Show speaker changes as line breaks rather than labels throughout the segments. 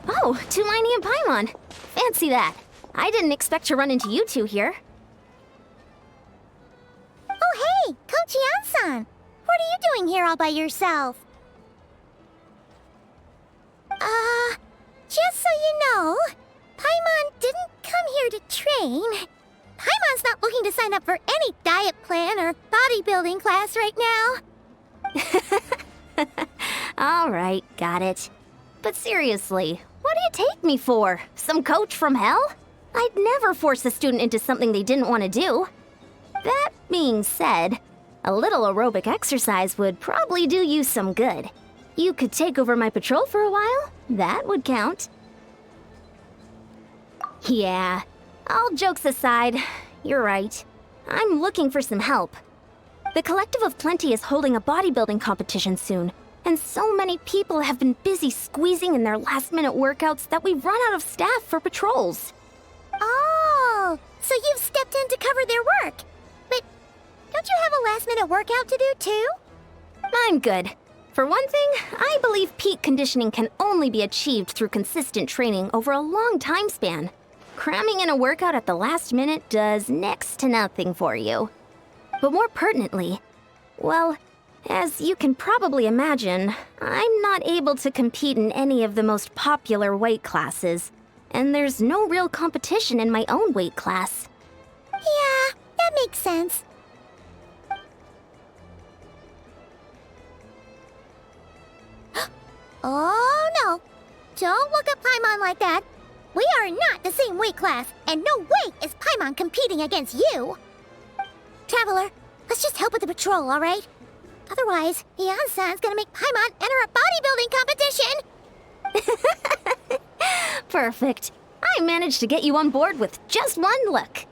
Oh, Tulani and Paimon. Fancy that. I didn't expect to run into you two here.
Oh, hey, Kochi-san. What are you doing here all by yourself? Just so you know, Paimon didn't come here to train. Paimon's not looking to sign up for any diet plan or bodybuilding class right now.
All right, got it. But seriously, what do you take me for? Some coach from hell? I'd never force a student into something they didn't want to do. That being said, a little aerobic exercise would probably do you some good. You could take over my patrol for a while. That would count. Yeah, all jokes aside, you're right. I'm looking for some help. The Collective of Plenty is holding a bodybuilding competition soon, and so many people have been busy squeezing in their last-minute workouts that we've run out of staff for patrols.
Oh, so you've stepped in to cover their work. But don't you have a last-minute workout to do too?
I'm good. For one thing, I believe peak conditioning can only be achieved through consistent training over a long time span. Cramming in a workout at the last minute does next to nothing for you. But more pertinently, well, as you can probably imagine, I'm not able to compete in any of the most popular weight classes, and there's no real competition in my own weight class.
Yeah, that makes sense. Oh no! Don't look at Paimon like that. We are not the same weight class, and no way is Paimon competing against you! Traveler, let's just help with the patrol, alright? Otherwise, Yan-san's gonna make Paimon enter a bodybuilding competition!
Perfect. I managed to get you on board with just one look.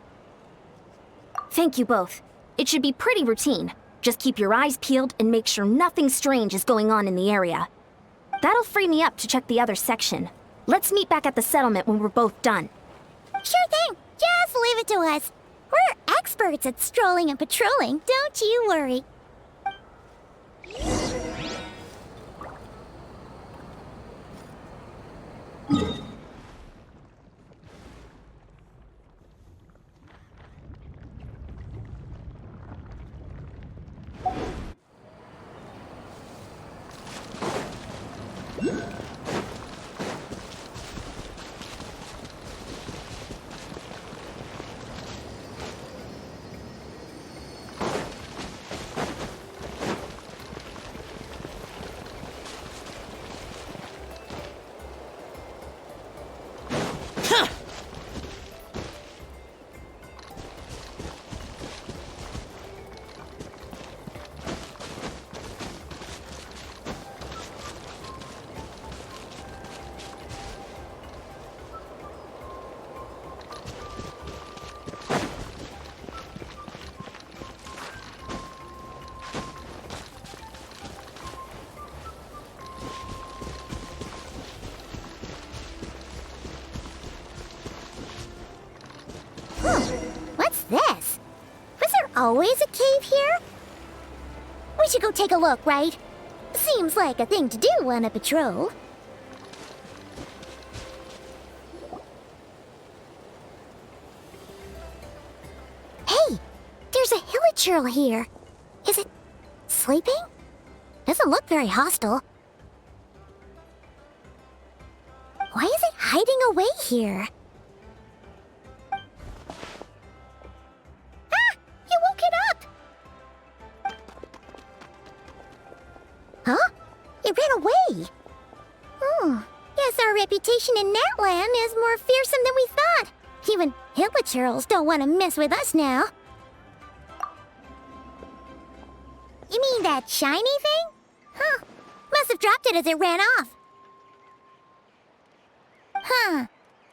Thank you both. It should be pretty routine. Just keep your eyes peeled and make sure nothing strange is going on in the area. That'll free me up to check the other section. Let's meet back at the settlement when we're both done.
Sure thing. Just leave it to us. We're experts at strolling and patrolling, don't you worry. What's this? Was there always a cave here? We should go take a look, right? Seems like a thing to do on a patrol. Hey, there's a hilichurl here. Is it sleeping? Doesn't look very hostile. Why is it hiding away here? Huh? It ran away! Oh, guess our reputation in that land is more fearsome than we thought. Even hilichurls don't want to mess with us now. You mean that shiny thing? Huh. Must have dropped it as it ran off. Huh.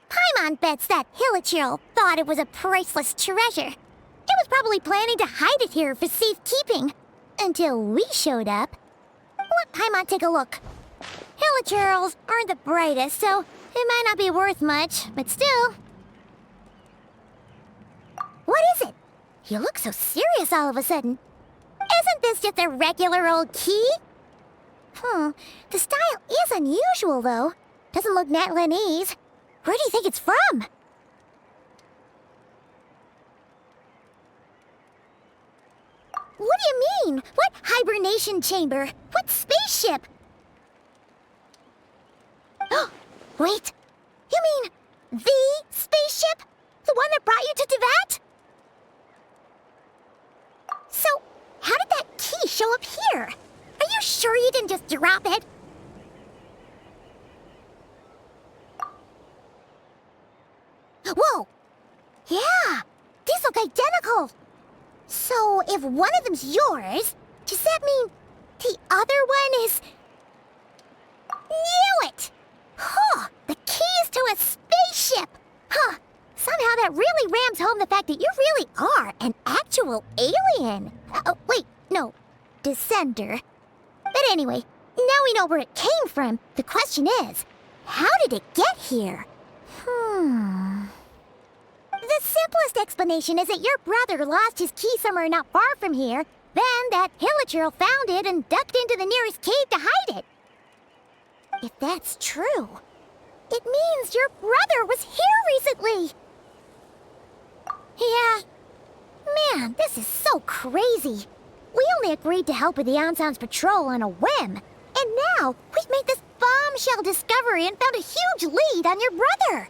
Paimon bets that hilichurl thought it was a priceless treasure. It was probably planning to hide it here for safekeeping. Until we showed up. Let Paimon take a look. Hilichurls aren't the brightest, so it might not be worth much, but still. What is it? You look so serious all of a sudden. Isn't this just a regular old key? The style is unusual, though. Doesn't look Natlanese. Where do you think it's from? What do you mean? What hibernation chamber? What spaceship? Wait, you mean the spaceship? The one that brought you to Teyvat? So, how did that key show up here? Are you sure you didn't just drop it? Whoa! Yeah, these look identical. So, if one of them's yours, does that mean the other one is... Knew it! Huh, the keys to a spaceship! Huh, somehow that really rams home the fact that you really are an actual alien. Oh, wait, no, descender. But anyway, now we know where it came from. The question is, how did it get here? The simplest explanation is that your brother lost his key somewhere not far from here. Then that Hilichurl found it and ducked into the nearest cave to hide it. If that's true, it means your brother was here recently. Yeah. Man, this is so crazy. We only agreed to help with the Ansan's patrol on a whim. And now, we've made this bombshell discovery and found a huge lead on your brother.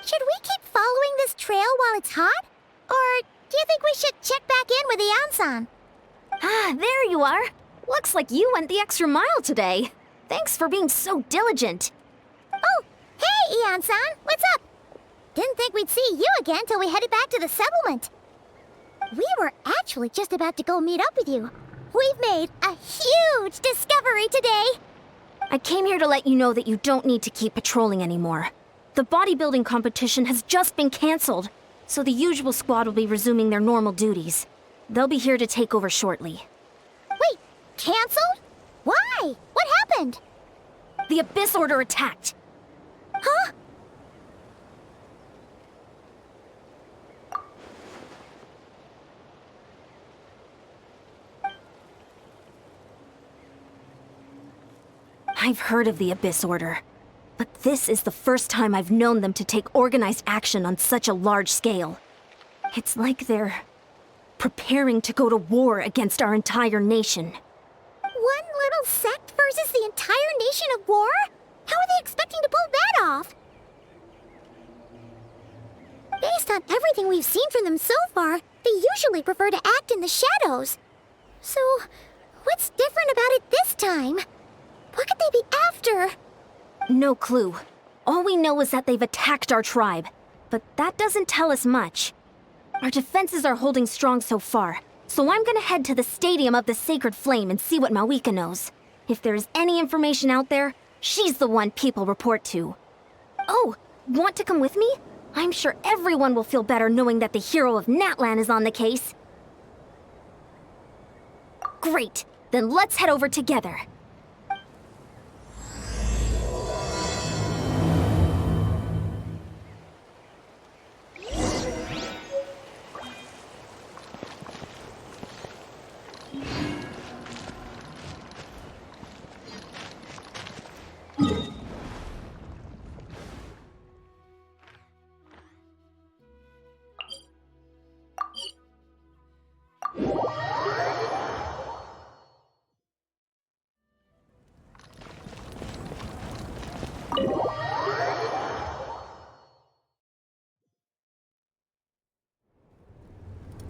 Should we keep following this trail while it's hot? Or do you think we should check back in with the Ansan?
Ah, there you are. Looks like you went the extra mile today. Thanks for being so diligent.
Oh, hey, Ansan, what's up? Didn't think we'd see you again till we headed back to the settlement. We were actually just about to go meet up with you. We've made a huge discovery today.
I came here to let you know that you don't need to keep patrolling anymore. The bodybuilding competition has just been cancelled, so the usual squad will be resuming their normal duties. They'll be here to take over shortly.
Wait, cancelled? Why? What happened?
The Abyss Order attacked.
Huh?
I've heard of the Abyss Order, but this is the first time I've known them to take organized action on such a large scale. It's like they're preparing to go to war against our entire nation.
One little sect versus the entire nation of war? How are they expecting to pull that off? Based on everything we've seen from them so far, they usually prefer to act in the shadows. So, what's different about it this time? What could they be after?
No clue. All we know is that they've attacked our tribe, but that doesn't tell us much. Our defenses are holding strong so far, so I'm gonna head to the Stadium of the Sacred Flame and see what Mavuika knows. If there is any information out there, she's the one people report to. Oh, want to come with me? I'm sure everyone will feel better knowing that the hero of Natlan is on the case. Great, then let's head over together.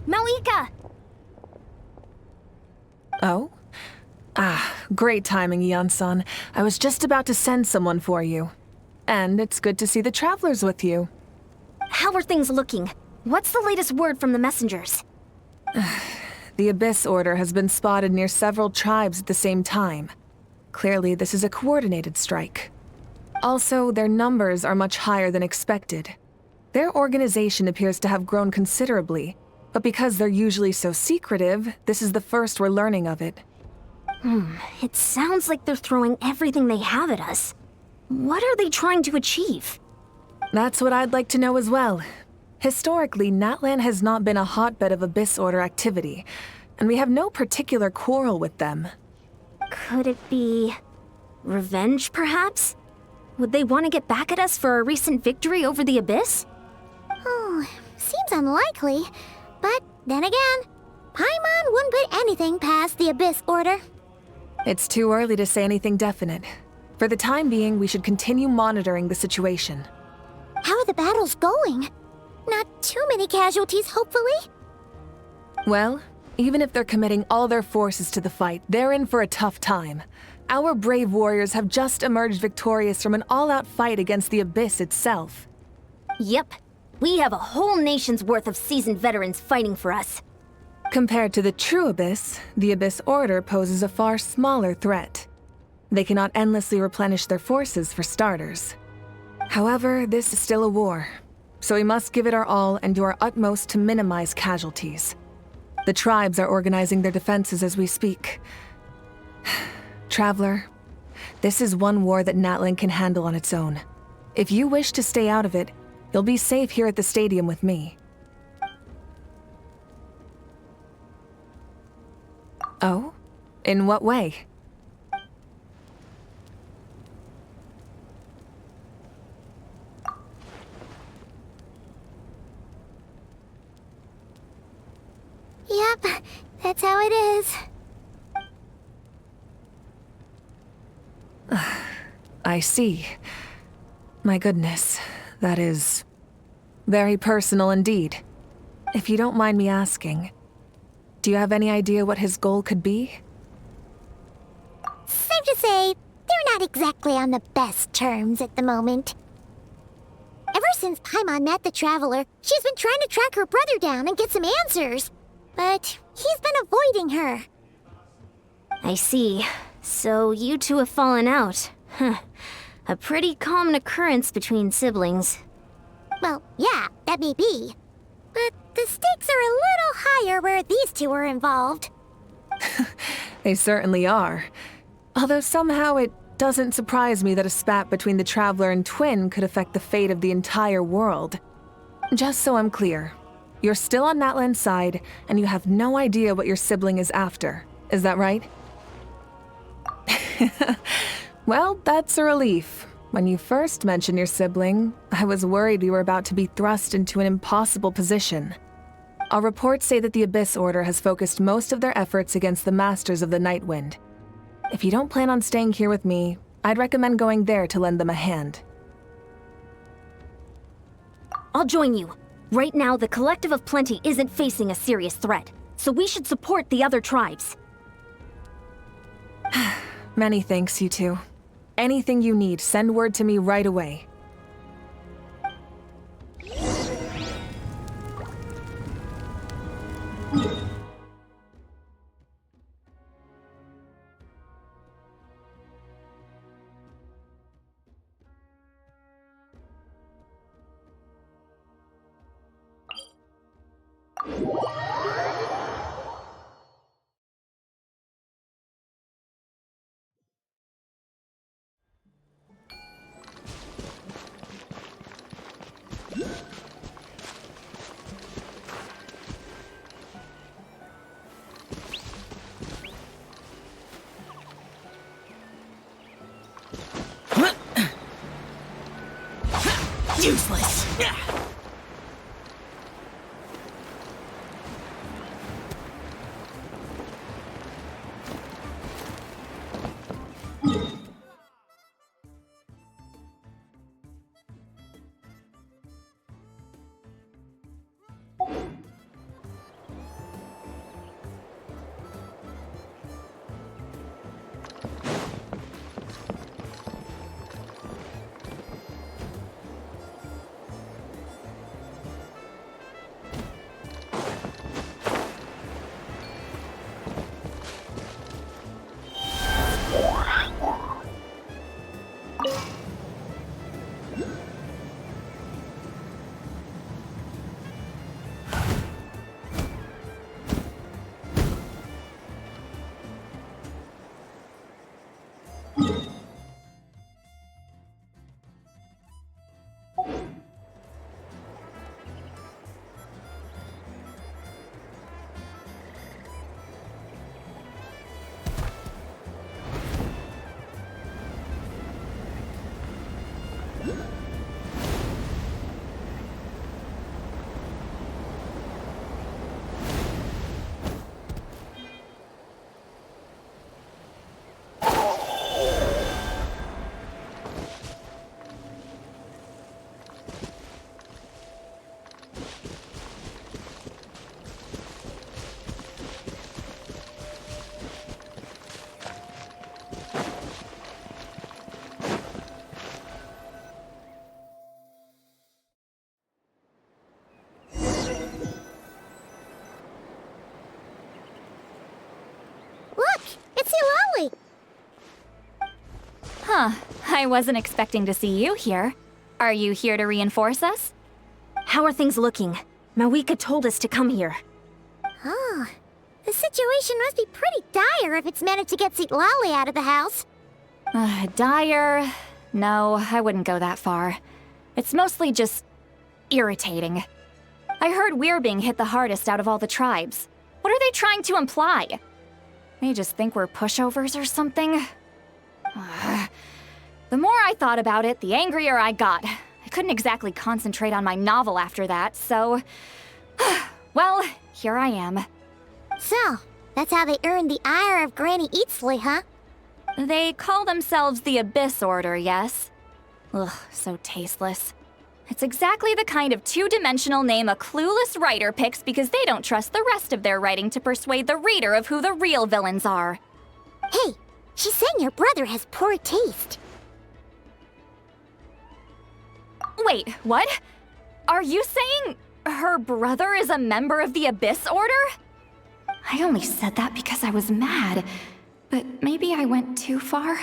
Mavuika!
Oh? Great timing, Ian-san. I was just about to send someone for you. And it's good to see the travelers with you.
How are things looking? What's the latest word from the messengers?
The Abyss Order has been spotted near several tribes at the same time. Clearly, this is a coordinated strike. Also, their numbers are much higher than expected. Their organization appears to have grown considerably, but because they're usually so secretive, this is the first we're learning of it.
It sounds like they're throwing everything they have at us. What are they trying to achieve?
That's what I'd like to know as well. Historically, Natlan has not been a hotbed of Abyss Order activity, and we have no particular quarrel with them.
Could it be revenge, perhaps? Would they want to get back at us for our recent victory over the Abyss?
Oh, seems unlikely. But then again, Paimon wouldn't put anything past the Abyss Order.
It's too early to say anything definite. For the time being, we should continue monitoring the situation.
How are the battles going? Not too many casualties, hopefully?
Well, even if they're committing all their forces to the fight, they're in for a tough time. Our brave warriors have just emerged victorious from an all-out fight against the Abyss itself.
Yep. We have a whole nation's worth of seasoned veterans fighting for us.
Compared to the true Abyss, the Abyss Order poses a far smaller threat. They cannot endlessly replenish their forces for starters. However, this is still a war, so we must give it our all and do our utmost to minimize casualties. The tribes are organizing their defenses as we speak. Traveler, this is one war that Natlan can handle on its own. If you wish to stay out of it, you'll be safe here at the stadium with me. Oh? In what way?
Yep, that's how it is.
I see. My goodness, that is very personal indeed. If you don't mind me asking, do you have any idea what his goal could be?
Safe to say, they're not exactly on the best terms at the moment. Ever since Paimon met the Traveler, she's been trying to track her brother down and get some answers. But he's been avoiding her.
I see. So you two have fallen out. Huh. A pretty common occurrence between siblings.
Well, yeah, that may be. But the stakes are a little higher where these two are involved.
They certainly are. Although somehow it doesn't surprise me that a spat between the Traveler and Twin could affect the fate of the entire world. Just so I'm clear, you're still on Natlan's side, and you have no idea what your sibling is after. Is that right? Well, that's a relief. When you first mentioned your sibling, I was worried we were about to be thrust into an impossible position. Our reports say that the Abyss Order has focused most of their efforts against the Masters of the Nightwind. If you don't plan on staying here with me, I'd recommend going there to lend them a hand.
I'll join you. Right now, the Collective of Plenty isn't facing a serious threat, so we should support the other tribes.
Many thanks, you two. Anything you need, send word to me right away.
Useless! Huh. I wasn't expecting to see you here. Are you here to reinforce us?
How are things looking? Mavuika told us to come here.
Oh, the situation must be pretty dire if it's managed to get Lolly out of the house.
Dire? No, I wouldn't go that far. It's mostly just irritating. I heard we're being hit the hardest out of all the tribes. What are they trying to imply? They just think we're pushovers or something? The more I thought about it, the angrier I got. I couldn't exactly concentrate on my novel after that, so... well, here I am.
So, that's how they earned the ire of Granny Eatsley, huh?
They call themselves the Abyss Order, yes? Ugh, so tasteless. It's exactly the kind of two-dimensional name a clueless writer picks because they don't trust the rest of their writing to persuade the reader of who the real villains are.
Hey, she's saying your brother has poor taste.
Wait, what? Are you saying her brother is a member of the Abyss Order? I only said that because I was mad, but maybe I went too far.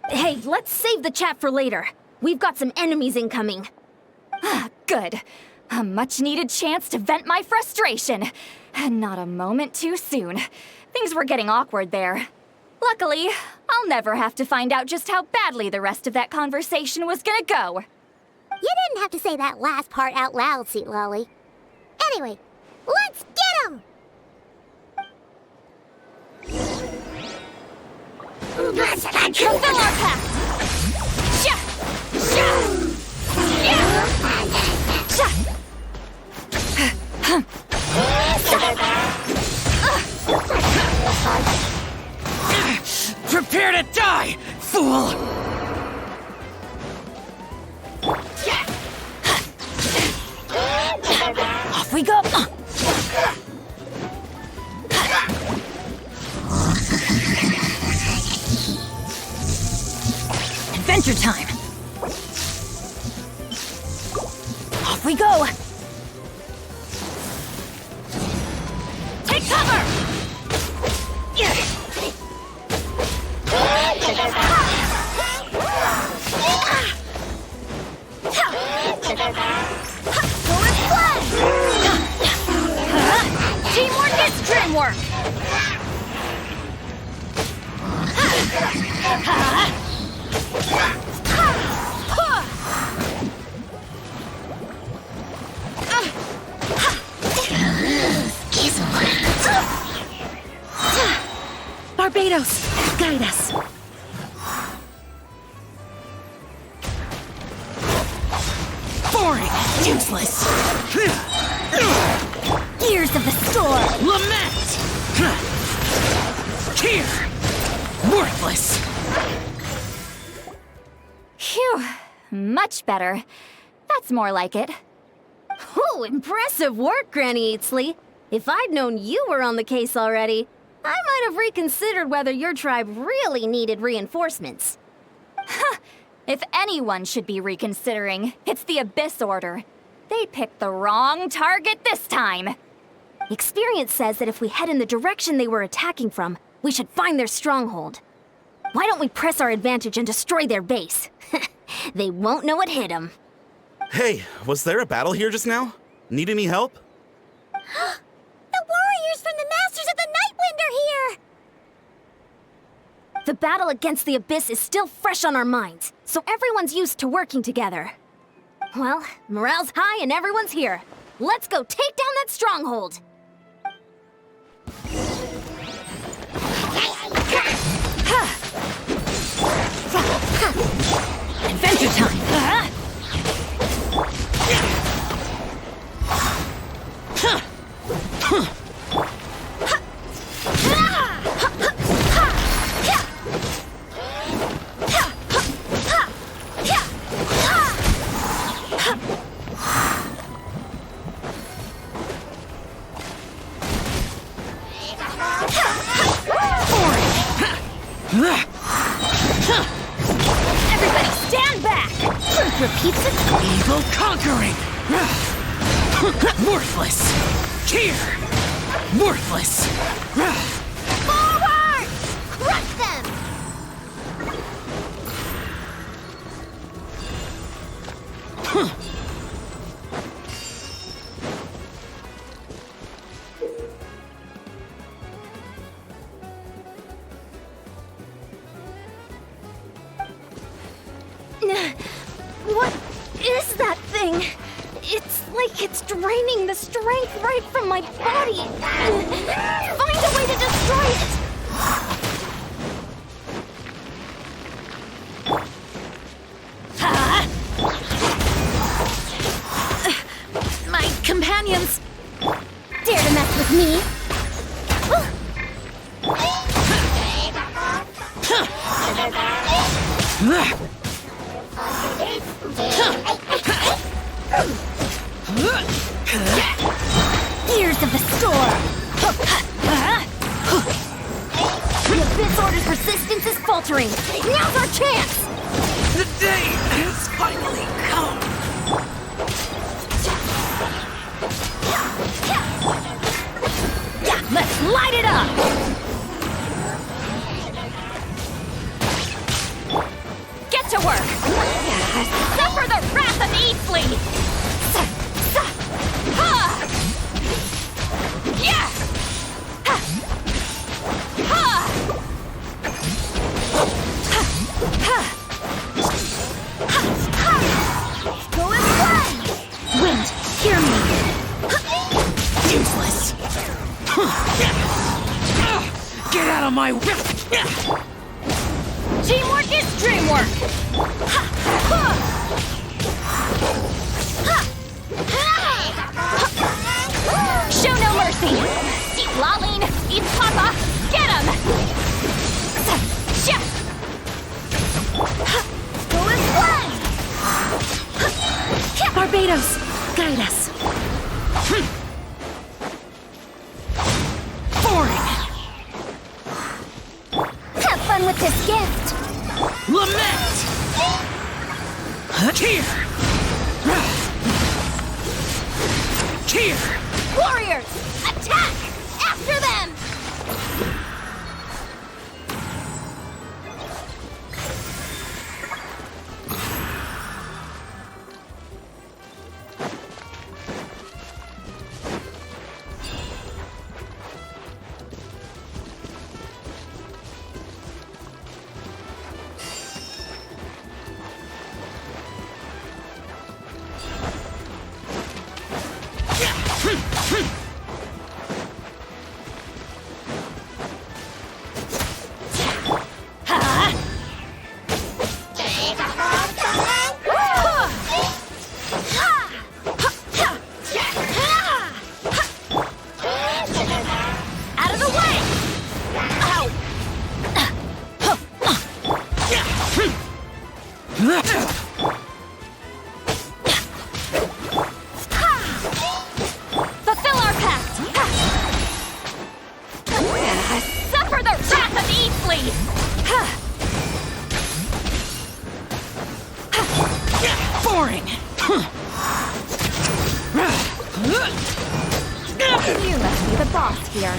Hey, let's save the chat for later. We've got some enemies incoming.
Good. A much-needed chance to vent my frustration. And not a moment too soon. Things were getting awkward there. Luckily, I'll never have to find out just how badly the rest of that conversation was gonna go.
You didn't have to say that last part out loud, Lolly. Anyway, let's get him!
Fulfill our pact! Sha! Sha! Sha!
Prepare to die, fool!
Off we go! Adventure time! Off we go! Take cover! Teamwork is dreamwork!
Barbados, guide us.
Boring! Useless!
Gears of the storm!
Lament! Here! Worthless!
Phew, much better. That's more like it.
Ooh, impressive work, Granny Eatsley. If I'd known you were on the case already, I might have reconsidered whether your tribe really needed reinforcements.
If anyone should be reconsidering, it's the Abyss Order. They picked the wrong target this time.
Experience says that if we head in the direction they were attacking from, we should find their stronghold. Why don't we press our advantage and destroy their base? They won't know what hit them.
Hey, was there a battle here just now? Need any help?
The warriors from the Masters of the Nightwind are here!
The battle against the Abyss is still fresh on our minds, so everyone's used to working together. Well, morale's high and everyone's here. Let's go take down that stronghold!
Adventure time! Everybody stand back!
Repeats it?
Evil conquering! Worthless! Here! Worthless!
Forward! Crush them!
What is that thing? It's like it's draining the strength right from my body. Find a way to destroy it!
My companions!
Dare to mess with me? Gears of the storm!
The Abyss Order's resistance is faltering. Now's our chance!
The day has finally come.
Let's light it up!
Get to work! Suffer the wrath of Eastly! Yeah!
Going flying!
Wind, hear me!
Useless. Get out of my way!
Teamwork is dreamwork! Show no mercy! Eat Laline! Eat Papa! Get him!
Going flying!
Barbados, guide us.
Boring!
Have fun with this gift!
Lament! Here! Here!
Warriors! Attack! After them!
Fulfill our pact! Suffer the wrath of Eastly!
Boring!
You must be the boss here.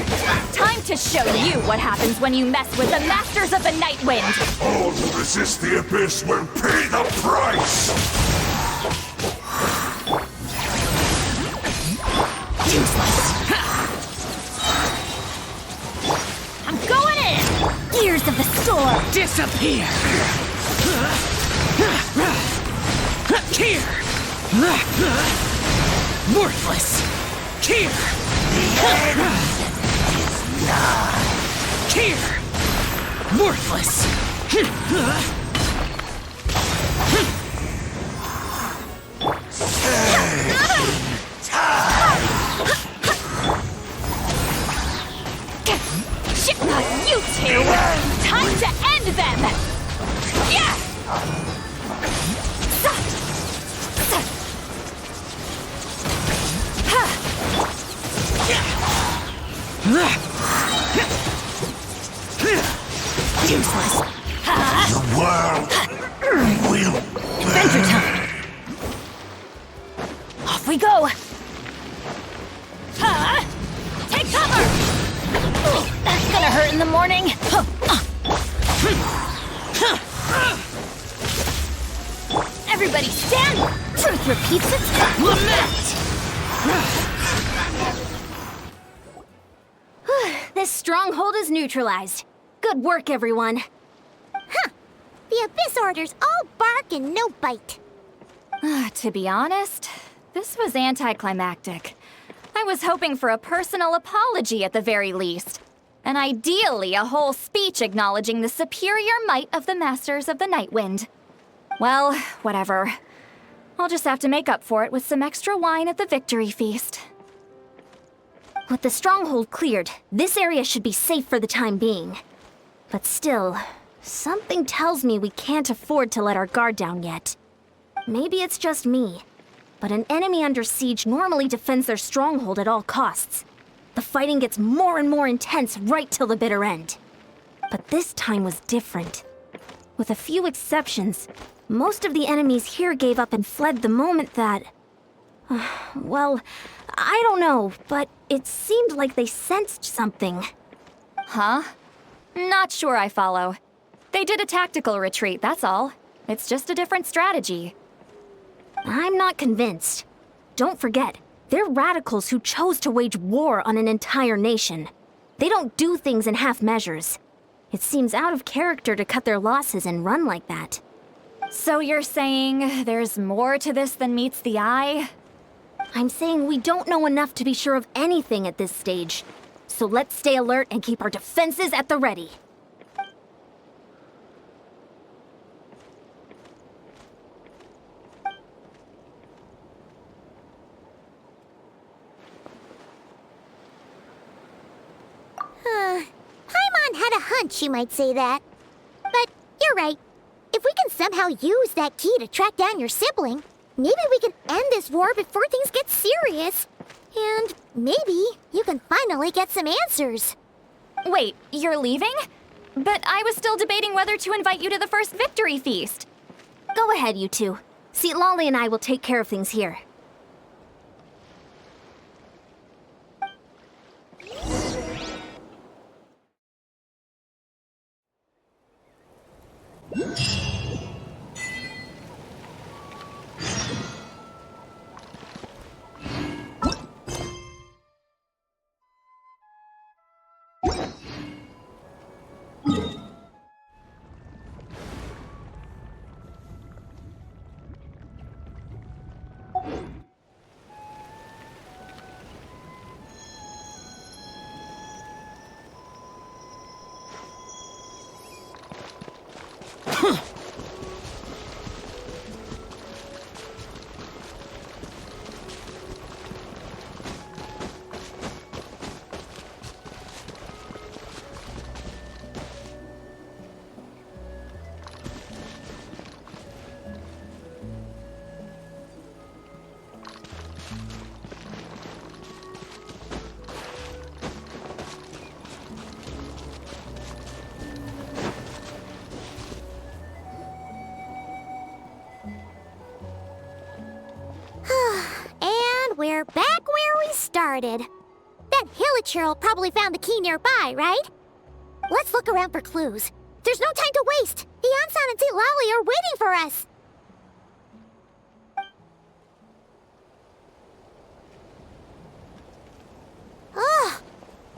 Time to show you what happens when you mess with the Masters of the Night Wind!
All who resist the Abyss will pay the price!
Useless!
I'm going in!
Gears of the storm!
Disappear! Here! Worthless! Here! Here! Worthless!
Shit, not you two! Time to end them! Yeah!
Useless!
The world will
Adventure time! Off we go! Take cover! That's gonna hurt in the morning! Everybody stand!
Truth repeats itself. Lament!
This stronghold is neutralized. Good work, everyone.
Huh. The Abyss Order's all bark and no bite.
To be honest, this was anticlimactic. I was hoping for a personal apology at the very least. And ideally, a whole speech acknowledging the superior might of the Masters of the Nightwind. Well, whatever. I'll just have to make up for it with some extra wine at the victory feast.
With the stronghold cleared, this area should be safe for the time being. But still, something tells me we can't afford to let our guard down yet. Maybe it's just me, but an enemy under siege normally defends their stronghold at all costs. The fighting gets more and more intense right till the bitter end. But this time was different. With a few exceptions, most of the enemies here gave up and fled the moment that... well, I don't know, but it seemed like they sensed something.
Huh? Not sure I follow. They did a tactical retreat, that's all. It's just a different strategy.
I'm not convinced. Don't forget, they're radicals who chose to wage war on an entire nation. They don't do things in half measures. It seems out of character to cut their losses and run like that.
So you're saying there's more to this than meets the eye?
I'm saying we don't know enough to be sure of anything at this stage. So let's stay alert and keep our defenses at the ready.
Paimon had a hunch you might say that. But you're right. If we can somehow use that key to track down your sibling, maybe we can end this war before things get serious. And maybe you can finally get some answers.
Wait, you're leaving? But I was still debating whether to invite you to the first victory feast.
Go ahead, you two. Lolly and I will take care of things here.
We're back where we started. That hilichurl probably found the key nearby, right? Let's look around for clues. There's no time to waste. The Ansan and Lolly are waiting for us. Ugh.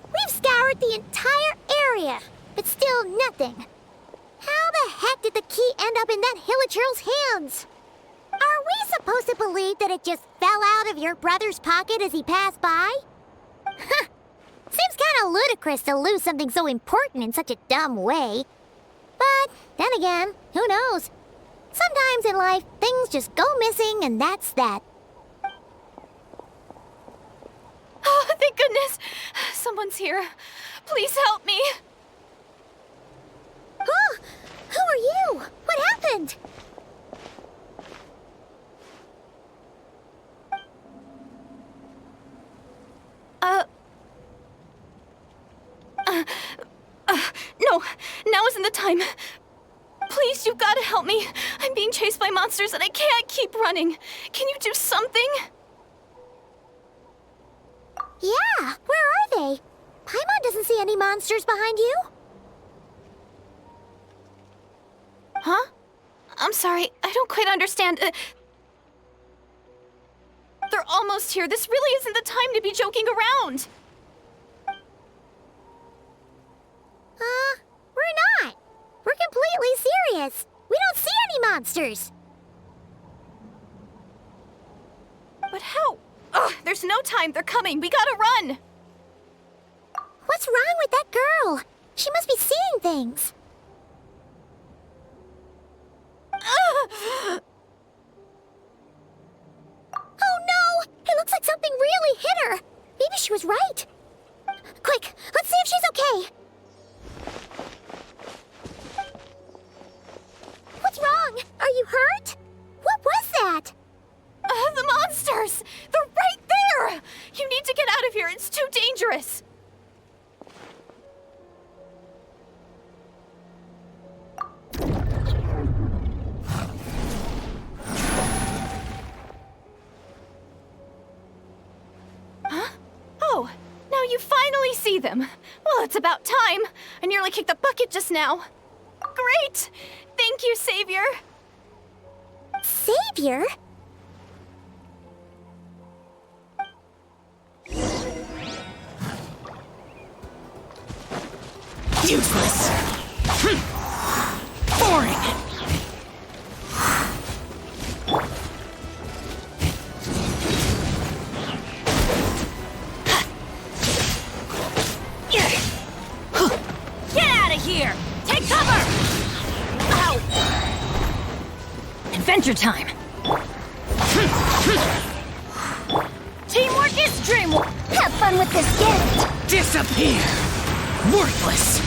We've scoured the entire area, but still nothing. How the heck did the key end up in that hilichurl's hands? Are we supposed to believe that it just fell out of your brother's pocket as he passed by? Huh. Seems kinda ludicrous to lose something so important in such a dumb way. But then again, who knows? Sometimes in life, things just go missing and that's that.
Oh, thank goodness! Someone's here. Please help me!
Huh? Who are you? What happened?
No, now isn't the time. Please, you've got to help me. I'm being chased by monsters and I can't keep running. Can you do something?
Yeah, where are they? Paimon doesn't see any monsters behind you.
Huh? I'm sorry, I don't quite understand. are almost here. This really isn't the time to be joking around.
We're not. We're completely serious. We don't see any monsters.
But how? Ugh, there's no time. They're coming. We gotta run.
What's wrong with that girl? She must be seeing things.
Ugh.
Oh no! It looks like something really hit her. Maybe she was right. Quick, let's see if she's okay. What's wrong? Are you hurt? What was that?
The monsters! They're right there! You need to get out of here. It's too dangerous. Huh? Oh, now you finally see them. Well, it's about time. I nearly kicked the bucket just now. Great! Thank you, Savior.
Savior?
Useless. Boring.
Get out of here! Take cover! Ow! Adventure time! Teamwork is dreamwork!
Have fun with this gift!
Disappear. Worthless.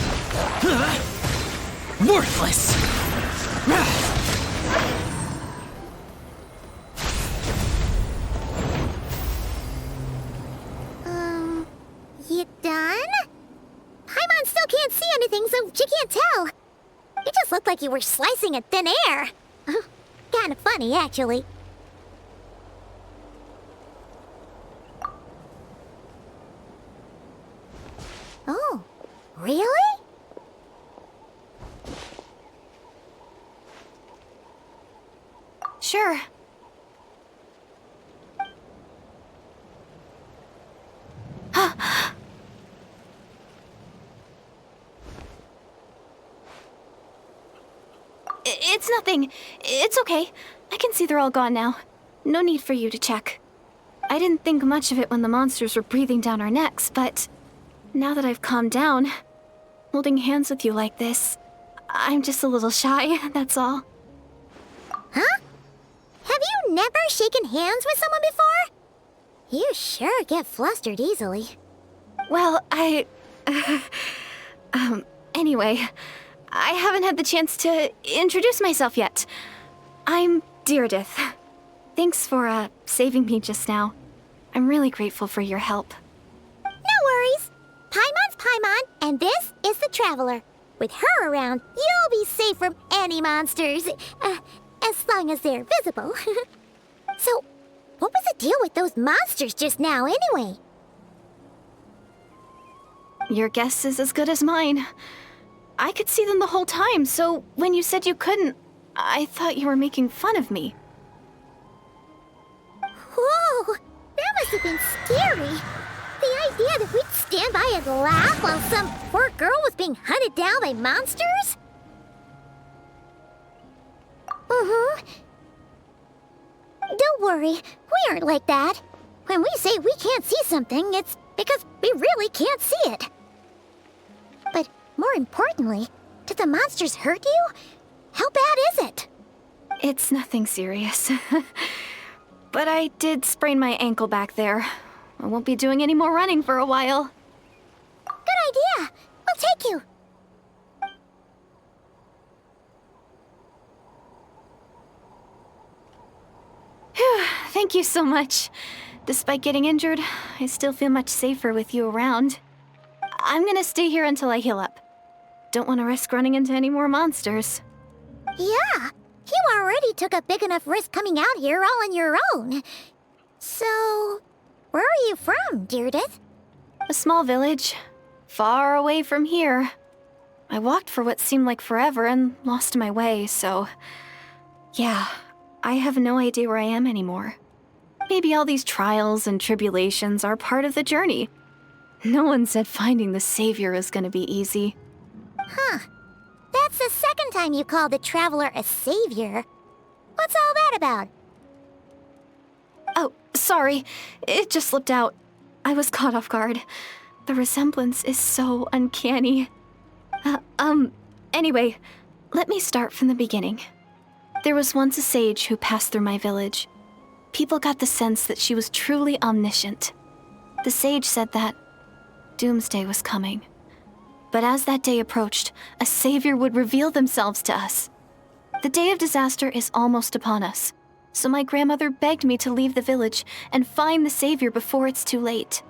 Worthless.
You done? Paimon still can't see anything, so she can't tell. It just looked like you were slicing at thin air. Kinda funny, actually. Oh, really?
Sure. It's nothing. It's okay. I can see they're all gone now. No need for you to check. I didn't think much of it when the monsters were breathing down our necks, but now that I've calmed down, holding hands with you like this, I'm just a little shy, that's all.
Huh? Have you never shaken hands with someone before? You sure get flustered easily.
Well, anyway, I haven't had the chance to introduce myself yet. I'm Direidyth. Thanks for, saving me just now. I'm really grateful for your help.
No worries. Paimon's Paimon, and this is the Traveler. With her around, you'll be safe from any monsters. As long as they're visible. So, what was the deal with those monsters just now, anyway?
Your guess is as good as mine. I could see them the whole time, so when you said you couldn't, I thought you were making fun of me.
Whoa! That must have been scary. The idea that we'd stand by and laugh while some poor girl was being hunted down by monsters? Don't worry, we aren't like that. When we say we can't see something, it's because we really can't see it. But more importantly, did the monsters hurt you? How bad is it?
It's nothing serious. But I did sprain my ankle back there. I won't be doing any more running for a while.
Good idea. We'll take you.
Phew, thank you so much. Despite getting injured, I still feel much safer with you around. I'm gonna stay here until I heal up. Don't want to risk running into any more monsters.
Yeah, you already took a big enough risk coming out here all on your own. So, where are you from, Direidyth?
A small village, far away from here. I walked for what seemed like forever and lost my way, so... yeah, I have no idea where I am anymore. Maybe all these trials and tribulations are part of the journey. No one said finding the savior is gonna be easy.
Huh. That's the second time you called the traveler a savior. What's all that about?
Oh, sorry. It just slipped out. I was caught off guard. The resemblance is so uncanny. Anyway, let me start from the beginning. There was once a sage who passed through my village. People got the sense that she was truly omniscient. The sage said that doomsday was coming. But as that day approached, a savior would reveal themselves to us. The day of disaster is almost upon us, so my grandmother begged me to leave the village and find the savior before it's too late.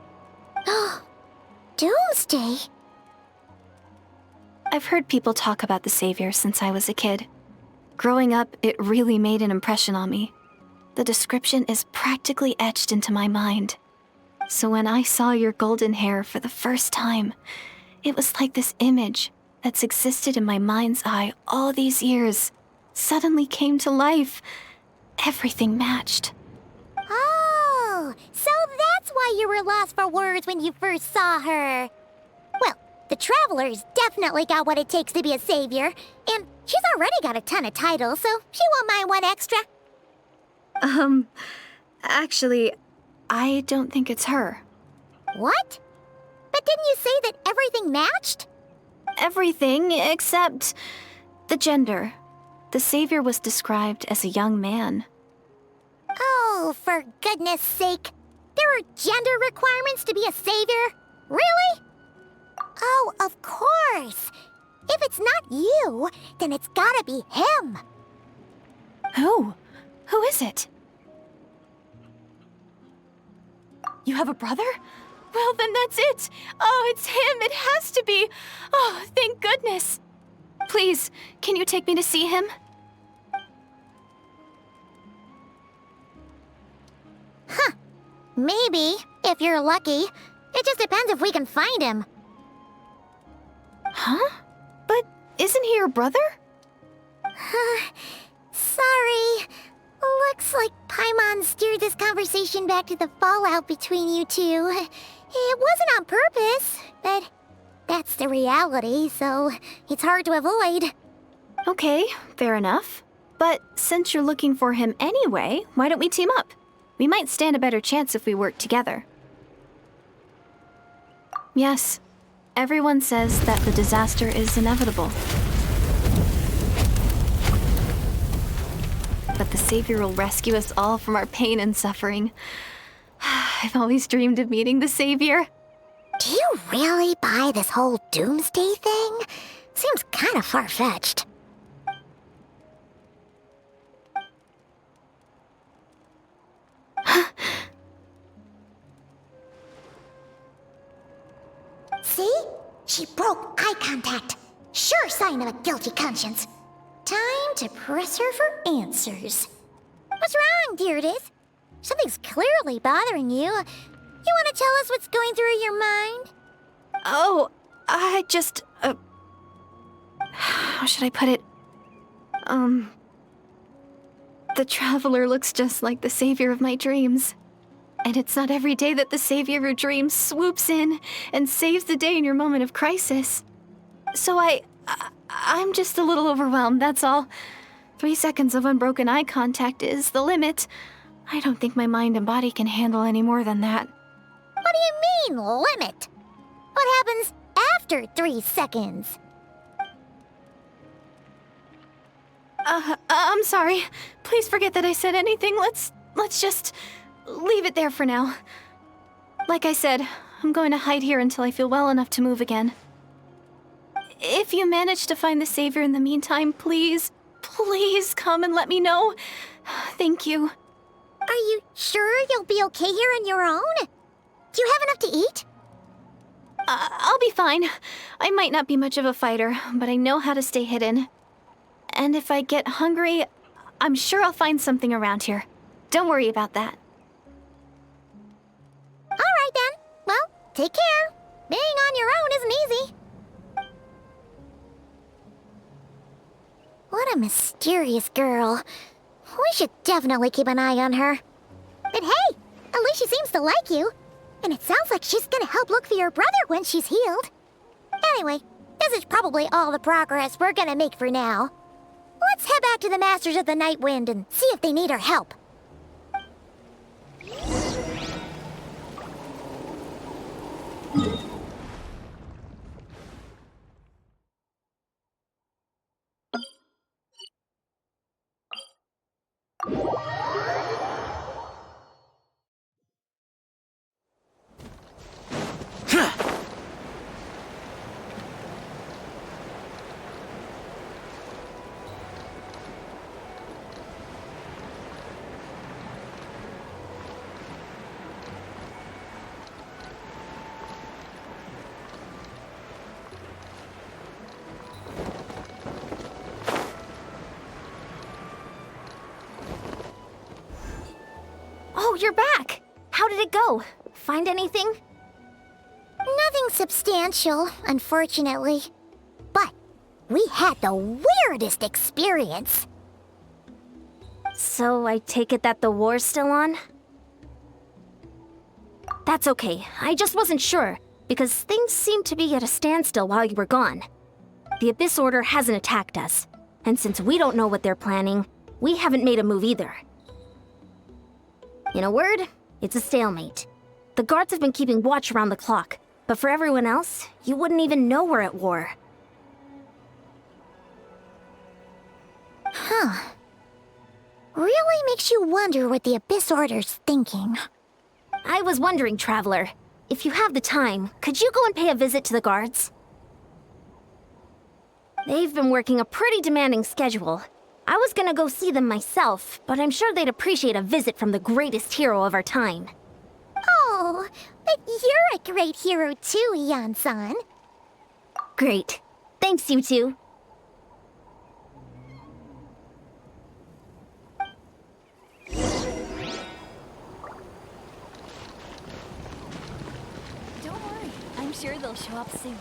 Doomsday?
I've heard people talk about the savior since I was a kid. Growing up, it really made an impression on me. The description is practically etched into my mind. So when I saw your golden hair for the first time, it was like this image that's existed in my mind's eye all these years suddenly came to life. Everything matched.
Oh, so that's why you were lost for words when you first saw her. Well, the Traveler's definitely got what it takes to be a savior, and she's already got a ton of titles, so she won't mind one extra.
Actually, I don't think it's her.
What? But didn't you say that everything matched?
Everything except the gender. The savior was described as a young man.
Oh, for goodness sake. There are gender requirements to be a savior? Really? Oh, of course. If it's not you, then it's gotta be him.
Who? Who is it? You have a brother? Well, then that's it. Oh, it's him. It has to be. Oh, thank goodness. Please, can you take me to see him?
Maybe, if you're lucky. It just depends if we can find him.
Huh? But isn't he your brother?
Sorry. Looks like Paimon steered this conversation back to the fallout between you two. It wasn't on purpose, but that's the reality, so it's hard to avoid.
Okay, fair enough. But since you're looking for him anyway, why don't we team up? We might stand a better chance if we work together. Yes, everyone says that the disaster is inevitable. But the savior will rescue us all from our pain and suffering. I've always dreamed of meeting the savior.
Do you really buy this whole doomsday thing? Seems kind of far-fetched. See? She broke eye contact. Sure sign of a guilty conscience. Time to press her for answers. What's wrong, Direidyth? Something's clearly bothering you. You want to tell us what's going through your mind?
Oh, I just... how should I put it? The Traveler looks just like the savior of my dreams. And it's not every day that the savior of your dreams swoops in and saves the day in your moment of crisis. So I'm just a little overwhelmed, that's all. 3 seconds of unbroken eye contact is the limit. I don't think my mind and body can handle any more than that.
What do you mean, limit? What happens after 3 seconds?
I'm sorry. Please forget that I said anything. Let's just leave it there for now. Like I said, I'm going to hide here until I feel well enough to move again. If you manage to find the savior in the meantime, please come and let me know. Thank you.
Are you sure you'll be okay here on your own? Do you have enough to eat?
I'll be fine. I might not be much of a fighter, but I know how to stay hidden. And if I get hungry, I'm sure I'll find something around here. Don't worry about that.
All right then. Well, take care. Being on your own isn't easy. What a mysterious girl. We should definitely keep an eye on her. But hey, At least she seems to like you. And it sounds like she's gonna help look for your brother when she's healed. Anyway, this is probably all the progress we're gonna make for now. Let's head back to the Masters of the Night Wind and see if they need our help.
Oh, you're back! How did it go? Find anything?
Nothing substantial, unfortunately. But we had the weirdest experience.
So I take it that the war's still on? That's okay. I just wasn't sure, because things seemed to be at a standstill while you were gone. The Abyss Order hasn't attacked us, and since we don't know what they're planning, we haven't made a move either. In a word, it's a stalemate. The guards have been keeping watch around the clock, but for everyone else, you wouldn't even know we're at war.
Huh. Really makes you wonder what the Abyss Order's thinking.
I was wondering, Traveler, if you have the time, could you go and pay a visit to the guards? They've been working a pretty demanding schedule. I was gonna go see them myself, but I'm sure they'd appreciate a visit from the greatest hero of our time.
Oh, but you're a great hero too, Yan-san.
Great. Thanks, you two.
Don't worry, I'm sure they'll show up soon.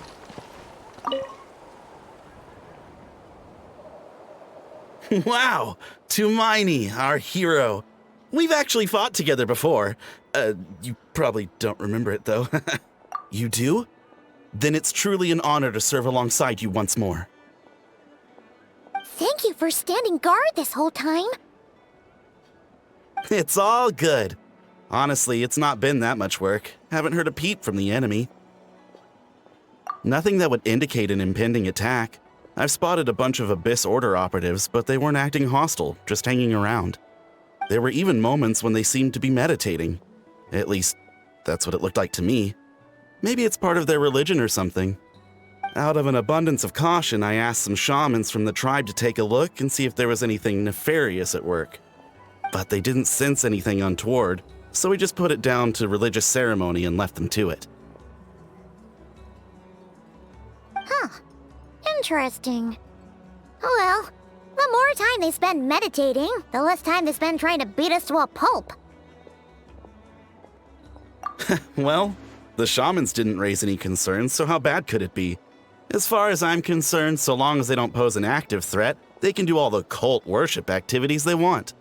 Wow! Tumaini, our hero. We've actually fought together before. You probably don't remember it, though. You do? Then it's truly an honor to serve alongside you once more.
Thank you for standing guard this whole time.
It's all good. Honestly, it's not been that much work. Haven't heard a peep from the enemy. Nothing that would indicate an impending attack. I've spotted a bunch of Abyss Order operatives, but they weren't acting hostile, just hanging around. There were even moments when they seemed to be meditating. At least, that's what it looked like to me. Maybe it's part of their religion or something. Out of an abundance of caution, I asked some shamans from the tribe to take a look and see if there was anything nefarious at work. But they didn't sense anything untoward, so we just put it down to religious ceremony and left them to it.
Huh. Interesting. Oh well, the more time they spend meditating, the less time they spend trying to beat us to a pulp.
Well, the shamans didn't raise any concerns, so how bad could it be? As far as I'm concerned, so long as they don't pose an active threat, they can do all the cult worship activities they want.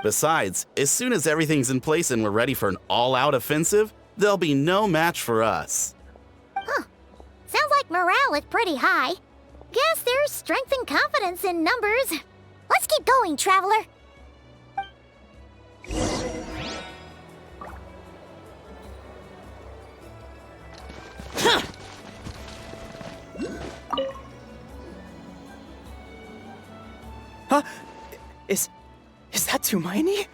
Besides, as soon as everything's in place and we're ready for an all-out offensive, there'll be no match for us.
Huh. Sounds like morale is pretty high. Guess there's strength and confidence in numbers. Let's keep going, Traveler.
Huh? Is that Tumaini?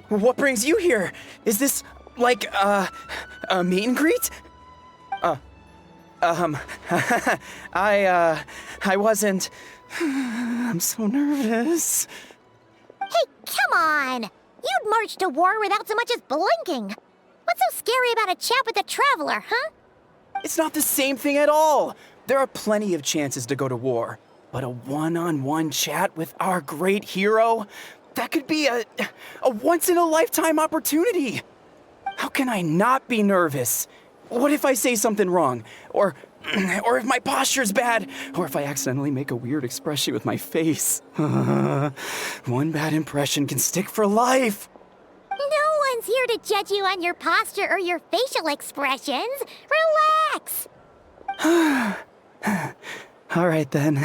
What brings you here? Is this, like, a meet and greet? I wasn't... I'm so nervous.
Hey, come on! You'd march to war without so much as blinking. What's so scary about a chat with a Traveler, huh?
It's not the same thing at all. There are plenty of chances to go to war. But a one-on-one chat with our great hero? That could be a once-in-a-lifetime opportunity. How can I not be nervous? What if I say something wrong? Or if my posture's bad? Or if I accidentally make a weird expression with my face? One bad impression can stick for life.
No one's here to judge you on your posture or your facial expressions. Relax!
All right then.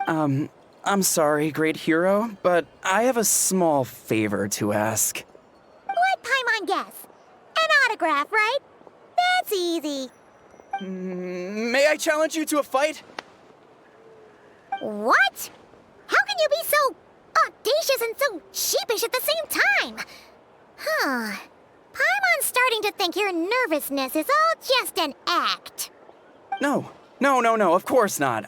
I'm sorry, great hero, but I have a small favor to ask.
What Paimon guess? An autograph, right? That's easy.
May I challenge you to a fight?
What? How can you be so audacious and so sheepish at the same time? Huh. Paimon's starting to think your nervousness is all just an act.
No, of course not.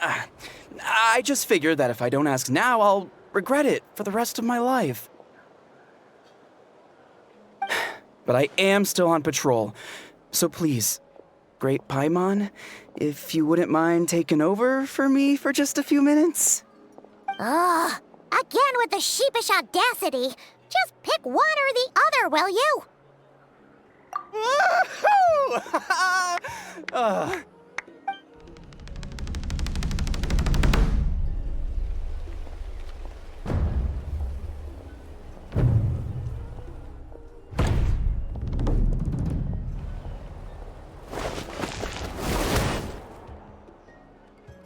I just figured that if I don't ask now, I'll regret it for the rest of my life. But I am still on patrol, so please, Great Paimon, if you wouldn't mind taking over for me for just a few minutes?
Ugh, again with the sheepish audacity. Just pick one or the other, will you?
Woohoo!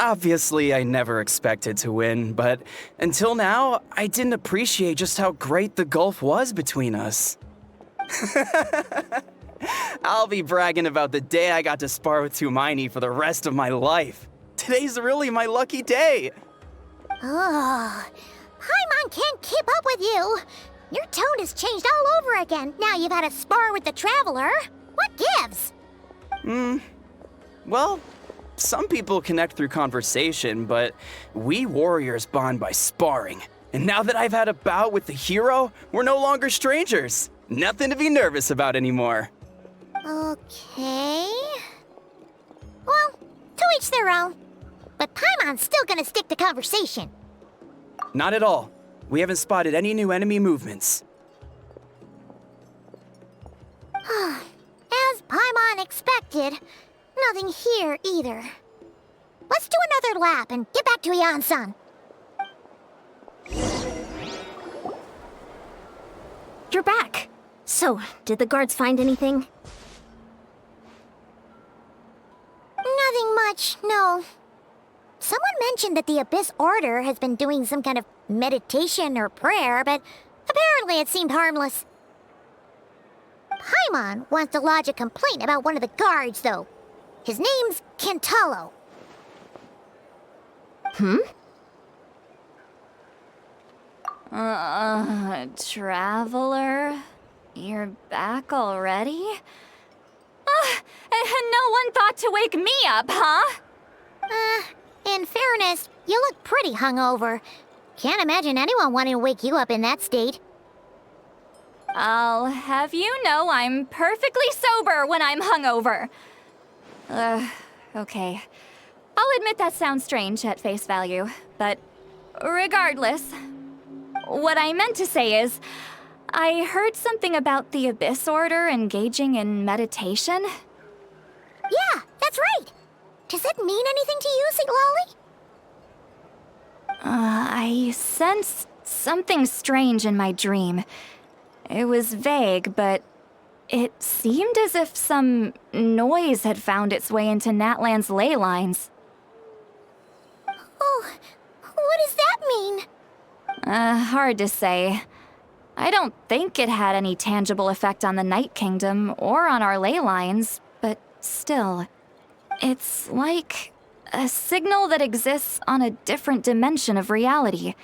Obviously, I never expected to win, but until now, I didn't appreciate just how great the gulf was between us. I'll be bragging about the day I got to spar with Tumaini for the rest of my life. Today's really my lucky day.
Oh, Paimon can't keep up with you. Your tone has changed all over again now you've had a spar with the Traveler. What gives?
Well, some people connect through conversation, but we warriors bond by sparring. And now that I've had a bout with the hero, we're no longer strangers. Nothing to be nervous about anymore.
Okay. Well, to each their own. But Paimon's still gonna stick to conversation.
Not at all. We haven't spotted any new enemy movements.
As Paimon expected, nothing here either. Let's do another lap and get back to Yan-san.
You're back. So, did the guards find anything?
Nothing much, no. Someone mentioned that the Abyss Order has been doing some kind of meditation or prayer, but apparently it seemed harmless. Paimon wants to lodge a complaint about one of the guards, though. His name's Kentalo.
Traveler? You're back already? And no one thought to wake me up, huh?
In fairness, you look pretty hungover. Can't imagine anyone wanting to wake you up in that state.
I'll have you know I'm perfectly sober when I'm hungover. Okay. I'll admit that sounds strange at face value, but regardless, what I meant to say is, I heard something about the Abyss Order engaging in meditation.
Yeah, that's right. Does it mean anything to you, St. Lolly?
I sensed something strange in my dream. It was vague, but it seemed as if some noise had found its way into Natlan's ley lines.
Oh, what does that mean?
Hard to say. I don't think it had any tangible effect on the Night Kingdom or on our ley lines, but still. It's like a signal that exists on a different dimension of reality.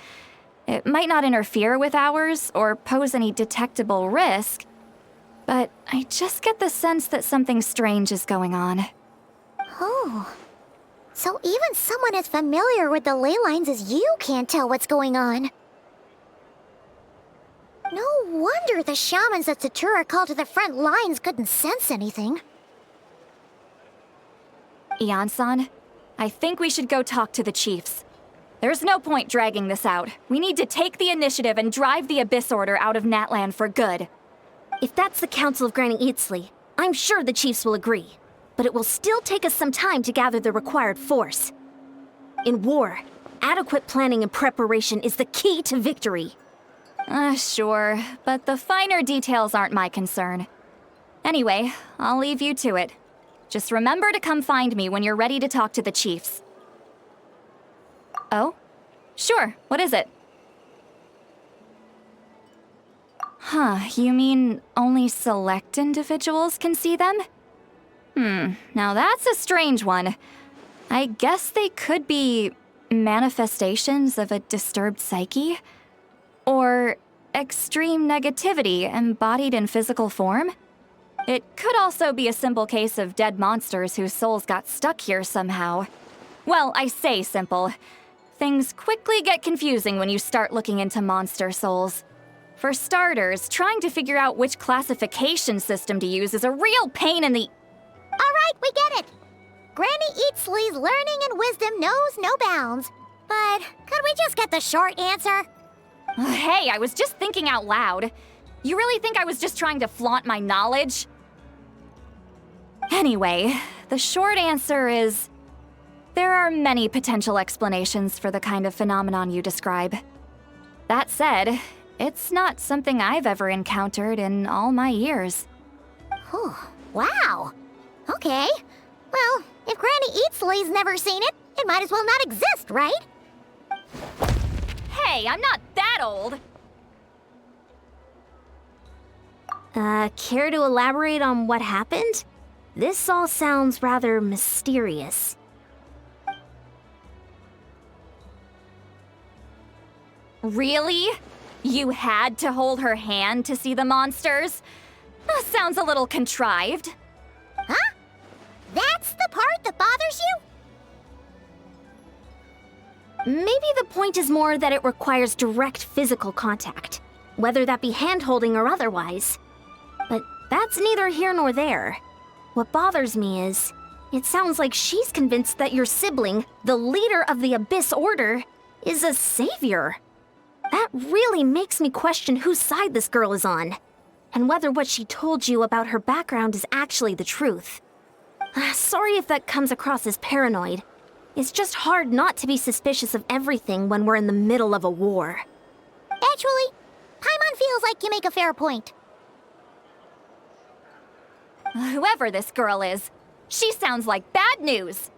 It might not interfere with ours or pose any detectable risk, but I just get the sense that something strange is going on.
Oh, so even someone as familiar with the ley lines as you can't tell what's going on. No wonder the shamans that Satura called to the front lines couldn't sense anything.
Yan-san, I think we should go talk to the chiefs. There's no point dragging this out. We need to take the initiative and drive the Abyss Order out of Natlan for good.
If that's the Council of Granny Eatsley, I'm sure the chiefs will agree. But it will still take us some time to gather the required force. In war, adequate planning and preparation is the key to victory.
Sure, but the finer details aren't my concern. Anyway, I'll leave you to it. Just remember to come find me when you're ready to talk to the chiefs. Oh? Sure, what is it? Huh, you mean only select individuals can see them? Now that's a strange one. I guess they could be manifestations of a disturbed psyche? Or extreme negativity embodied in physical form? It could also be a simple case of dead monsters whose souls got stuck here somehow. Well, I say simple. Things quickly get confusing when you start looking into monster souls. For starters, trying to figure out which classification system to use is a real pain in the...
Alright, we get it. Granny Eatsley's learning and wisdom knows no bounds. But could we just get the short answer?
Hey, I was just thinking out loud. You really think I was just trying to flaunt my knowledge? Anyway, the short answer is... there are many potential explanations for the kind of phenomenon you describe. That said, it's not something I've ever encountered in all my years.
Whew, wow. Okay. Well, if Granny Eatsley's never seen it, it might as well not exist, right?
Hey, I'm not that old!
Care to elaborate on what happened? This all sounds rather mysterious.
Really? You had to hold her hand to see the monsters? Sounds a little contrived.
Huh? That's the part that bothers you?
Maybe the point is more that it requires direct physical contact, whether that be hand-holding or otherwise. But that's neither here nor there. What bothers me is, it sounds like she's convinced that your sibling, the leader of the Abyss Order, is a savior. That really makes me question whose side this girl is on, and whether what she told you about her background is actually the truth. Sorry if that comes across as paranoid. It's just hard not to be suspicious of everything when we're in the middle of a war.
Actually, Paimon feels like you make a fair point.
Whoever this girl is, she sounds like bad news.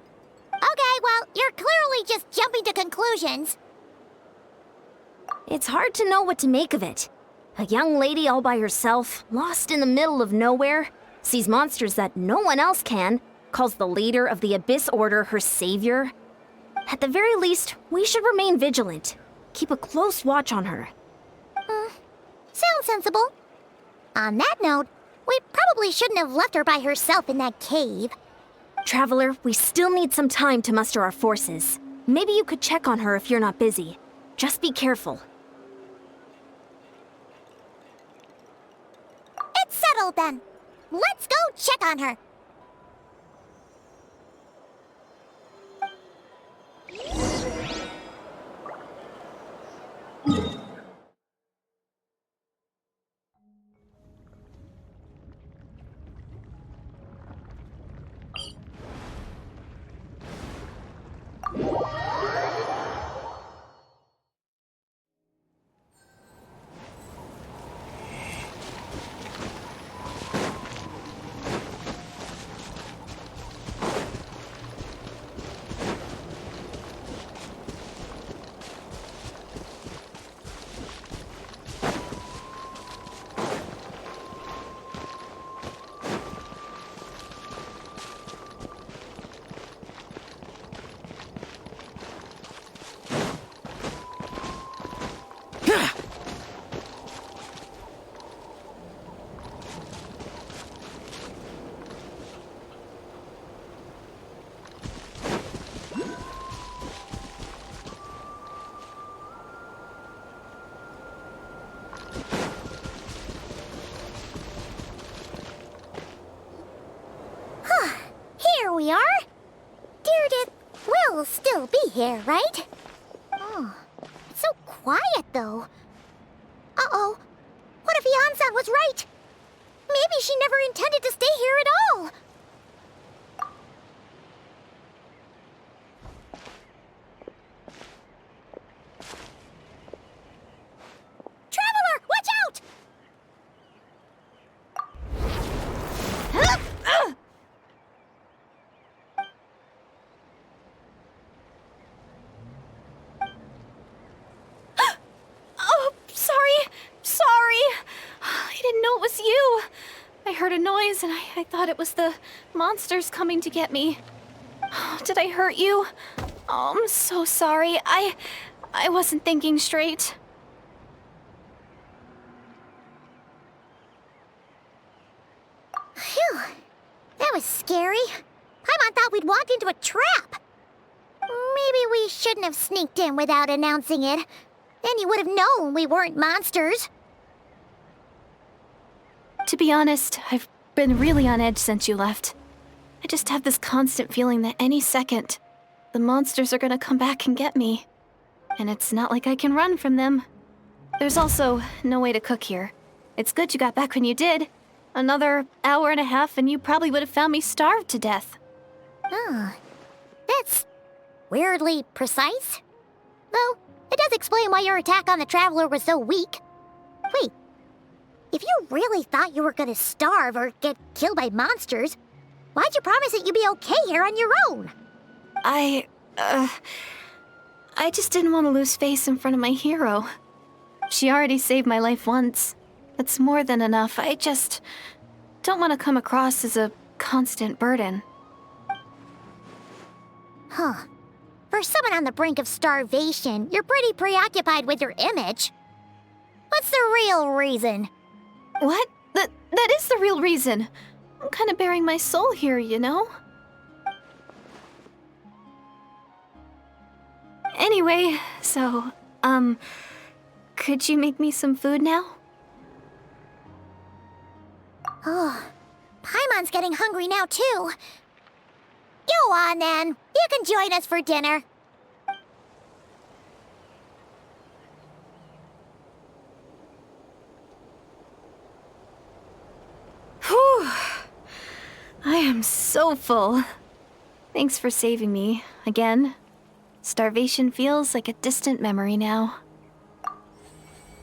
Okay, well, you're clearly just jumping to conclusions.
It's hard to know what to make of it. A young lady all by herself, lost in the middle of nowhere, sees monsters that no one else can, calls the leader of the Abyss Order her savior. At the very least, we should remain vigilant. Keep a close watch on her.
Sounds sensible. On that note, we probably shouldn't have left her by herself in that cave.
Traveler, we still need some time to muster our forces. Maybe you could check on her if you're not busy. Just be careful.
It's settled then. Let's go check on her. Here we are. Derrota will still be here, right? Oh, it's so quiet, though. Uh-oh. What if Yansan was right? Maybe she never intended to stay here at all. Traveler!
heard a noise and I thought it was the monsters coming to get me. Did I hurt you? Oh, I'm so sorry. I wasn't thinking straight.
Phew. That was scary. Paimon thought we'd walked into a trap. Maybe we shouldn't have sneaked in without announcing it. Then you would have known we weren't monsters.
To be honest, I've been really on edge since you left. I just have this constant feeling that any second, the monsters are gonna come back and get me. And it's not like I can run from them. There's also no way to cook here. It's good you got back when you did. Another hour and a half and you probably would have found me starved to death.
Oh, that's weirdly precise. Though, it does explain why your attack on the Traveler was so weak. Wait, if you really thought you were gonna starve or get killed by monsters, why'd you promise that you'd be okay here on your own?
I just didn't want to lose face in front of my hero. She already saved my life once. That's more than enough. I just don't want to come across as a constant burden.
Huh. For someone on the brink of starvation, you're pretty preoccupied with your image. What's the real reason?
What? That is the real reason. I'm kind of bearing my soul here, you know? Anyway, so, could you make me some food now?
Oh, Paimon's getting hungry now, too. Go on, then. You can join us for dinner.
Whew. I am so full. Thanks for saving me, again. Starvation feels like a distant memory now.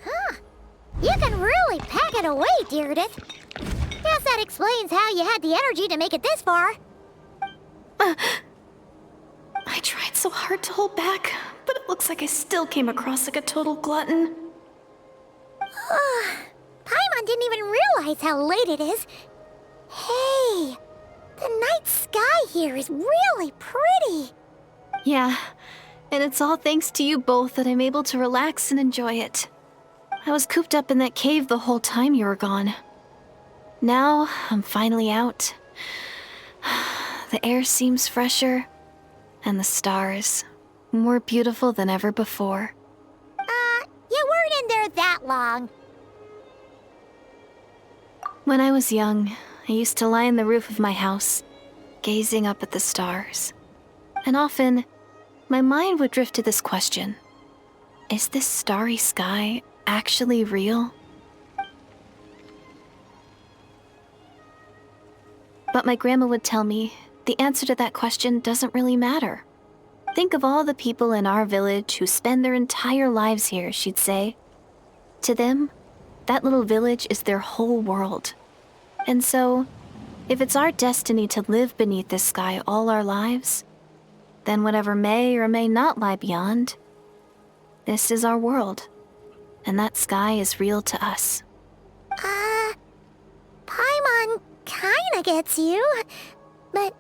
Huh. You can really pack it away, Direidyth. Guess that explains how you had the energy to make it this far.
I tried so hard to hold back, but it looks like I still came across like a total glutton.
Paimon didn't even realize how late it is. Hey, the night sky here is really pretty.
Yeah, and it's all thanks to you both that I'm able to relax and enjoy it. I was cooped up in that cave the whole time you were gone. Now, I'm finally out. The air seems fresher, and the stars more beautiful than ever before.
You weren't in there that long.
When I was young, I used to lie on the roof of my house, gazing up at the stars. And often, my mind would drift to this question. Is this starry sky actually real? But my grandma would tell me the answer to that question doesn't really matter. Think of all the people in our village who spend their entire lives here, she'd say. To them, that little village is their whole world. And so, if it's our destiny to live beneath this sky all our lives, then whatever may or may not lie beyond, this is our world, and that sky is real to us.
Paimon kinda gets you, but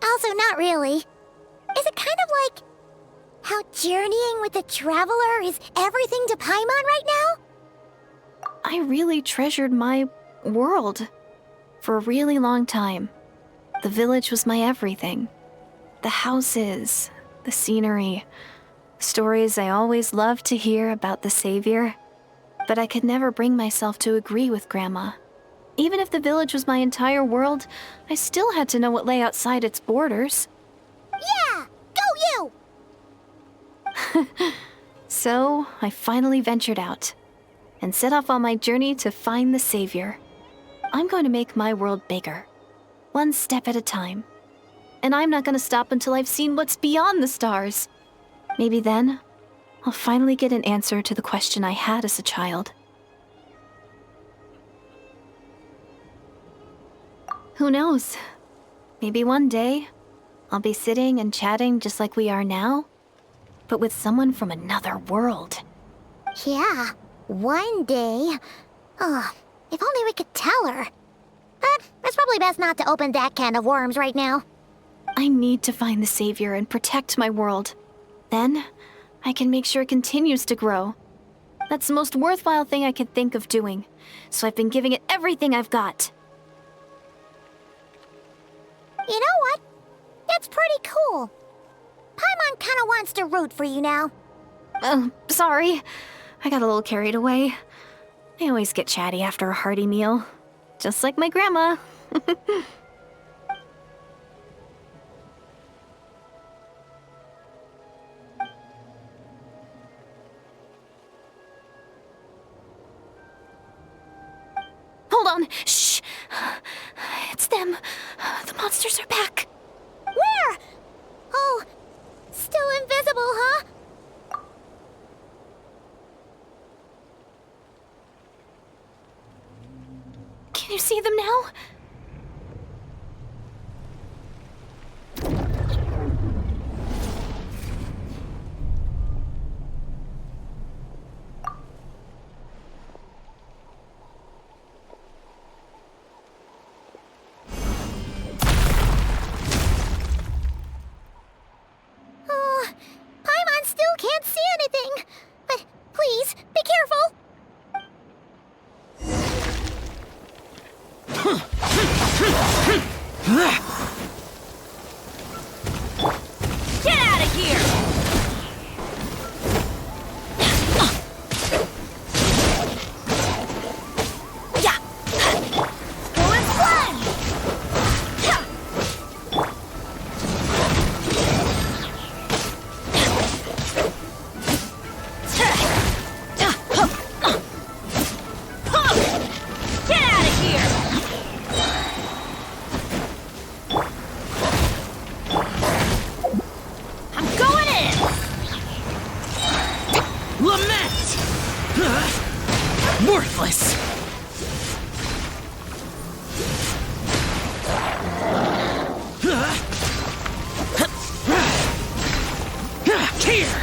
also not really. Is it kind of like how journeying with the Traveler is everything to Paimon right now?
I really treasured my world for a really long time. The village was my everything. The houses, the scenery, stories I always loved to hear about the Savior. But I could never bring myself to agree with Grandma. Even if the village was my entire world, I still had to know what lay outside its borders.
Yeah! Go you!
So, I finally ventured out and set off on my journey to find the Savior. I'm going to make my world bigger, one step at a time. And I'm not going to stop until I've seen what's beyond the stars. Maybe then, I'll finally get an answer to the question I had as a child. Who knows? Maybe one day, I'll be sitting and chatting just like we are now, but with someone from another world.
Yeah, one day. Oh, if only we could tell her. But it's probably best not to open that can of worms right now.
I need to find the Savior and protect my world. Then, I can make sure it continues to grow. That's the most worthwhile thing I could think of doing, so I've been giving it everything I've got.
You know what? It's pretty cool. Paimon kinda wants to root for you now.
Sorry. I got a little carried away. I always get chatty after a hearty meal. Just like my grandma. Hold on. Shh. It's them. The monsters are back.
Where? Oh, still invisible, huh?
Can you see them now?
Oh, Paimon still can't see anything. But please, be careful.
Get out of here!
Yeah. Go and fly!
Get out of here! I'm going in!
Lament! Worthless! Here!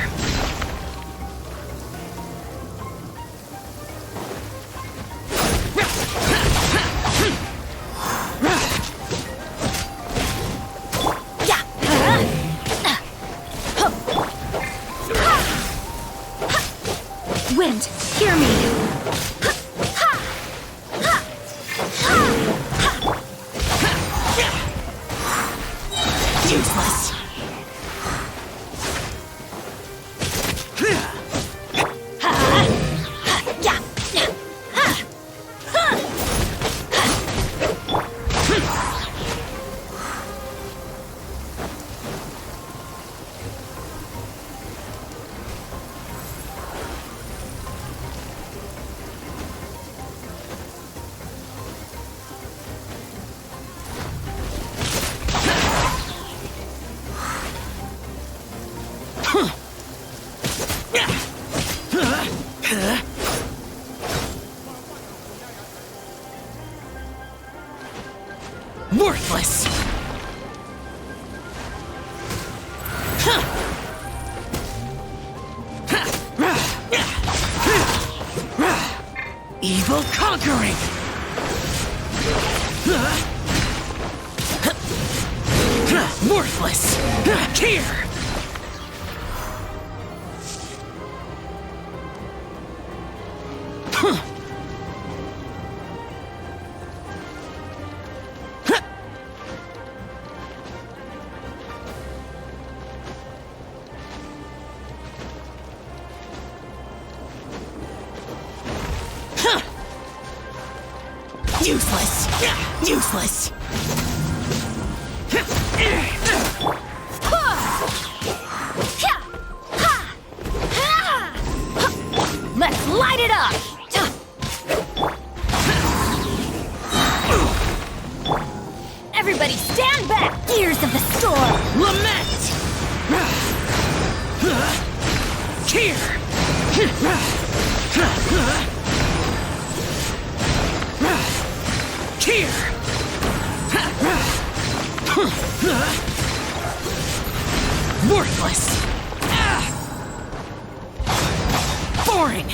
Wind, hear me!
Useless! Worthless! Evil conquering! Worthless! Here! Useless! Useless!
Let's light it up! Everybody stand back! Gears of the storm!
Lament! Here! Here! Worthless! Boring!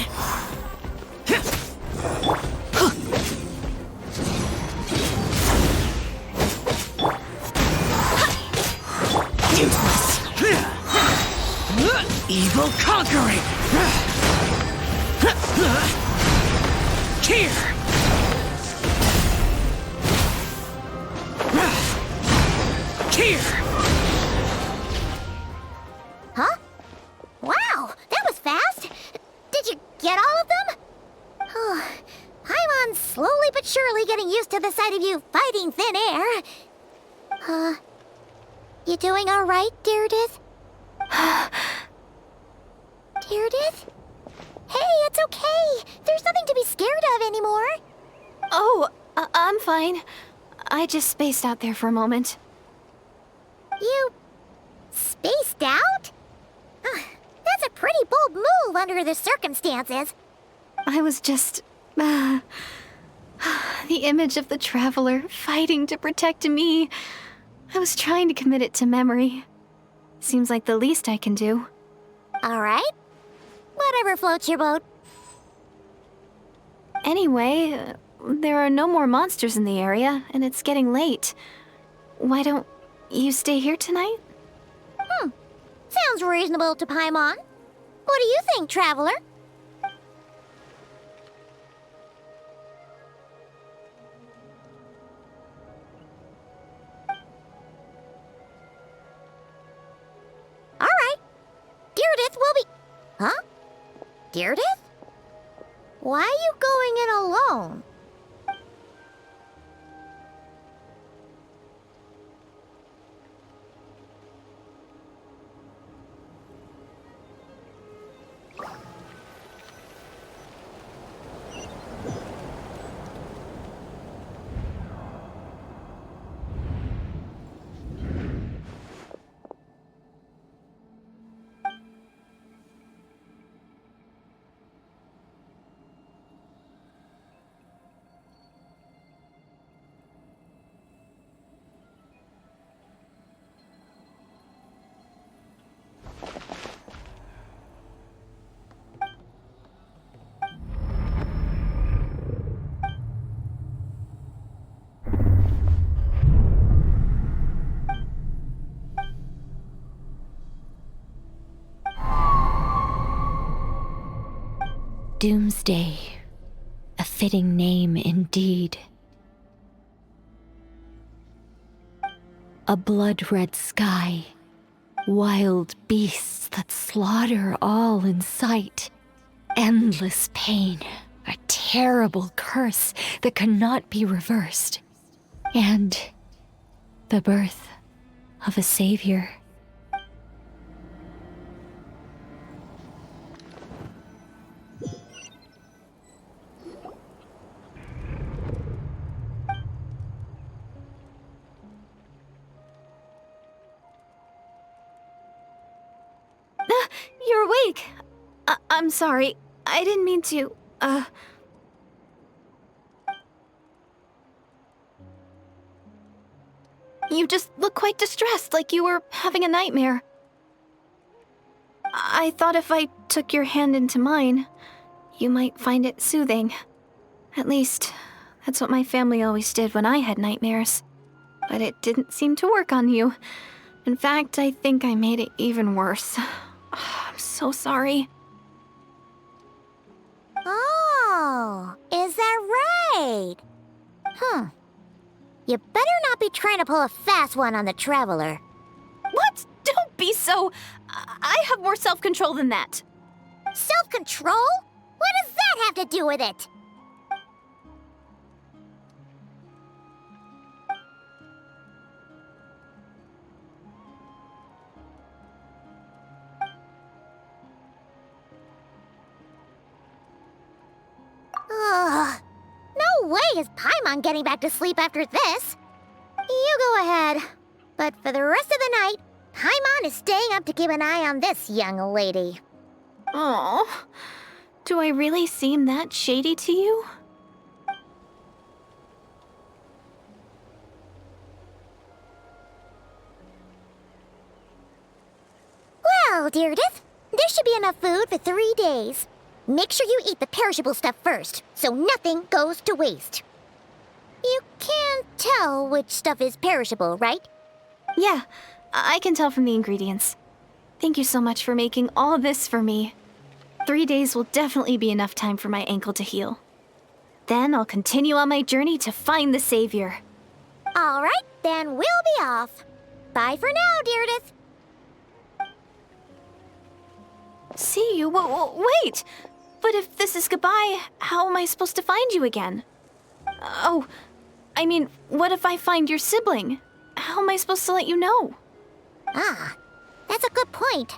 Evil conquering! Here! Here!
Huh? Wow, that was fast! Did you get all of them? Oh, Paimon's slowly but surely getting used to the sight of you fighting thin air. You doing alright, Direidyth? Direidyth? Hey, it's okay! There's nothing to be scared of anymore!
Oh, I'm fine. I just spaced out there for a moment.
You... spaced out? That's a pretty bold move under the circumstances.
I was just... the image of the Traveler fighting to protect me. I was trying to commit it to memory. Seems like the least I can do.
Alright. Whatever floats your boat.
Anyway, there are no more monsters in the area, and it's getting late. Why don't you stay here tonight?
Sounds reasonable to Paimon. What do you think, Traveler? Alright. Direidyth will be... Huh? Direidyth? Why are you going in alone?
Doomsday. A fitting name indeed. A blood-red sky. Wild beasts that slaughter all in sight. Endless pain. A terrible curse that cannot be reversed. And the birth of a savior.
You're awake! I'm sorry. I didn't mean to, You just look quite distressed, like you were having a nightmare. I thought if I took your hand into mine, you might find it soothing. At least, that's what my family always did when I had nightmares. But it didn't seem to work on you. In fact, I think I made it even worse. I'm so sorry.
Oh, is that right? You better not be trying to pull a fast one on the Traveler.
What? Don't be so... I have more self-control than that.
Self-control? What does that have to do with it? Ugh. No way is Paimon getting back to sleep after this. You go ahead. But for the rest of the night, Paimon is staying up to keep an eye on this young lady.
Oh, do I really seem that shady to you?
Well, Direidyth, there should be enough food for 3 days. Make sure you eat the perishable stuff first, so nothing goes to waste. You can't tell which stuff is perishable, right?
Yeah, I can tell from the ingredients. Thank you so much for making all this for me. 3 days will definitely be enough time for my ankle to heal. Then I'll continue on my journey to find the Savior.
All right, then we'll be off. Bye for now, Direidyth.
See you? Wait! But if this is goodbye, how am I supposed to find you again? Oh, I mean, what if I find your sibling? How am I supposed to let you know?
Ah, that's a good point.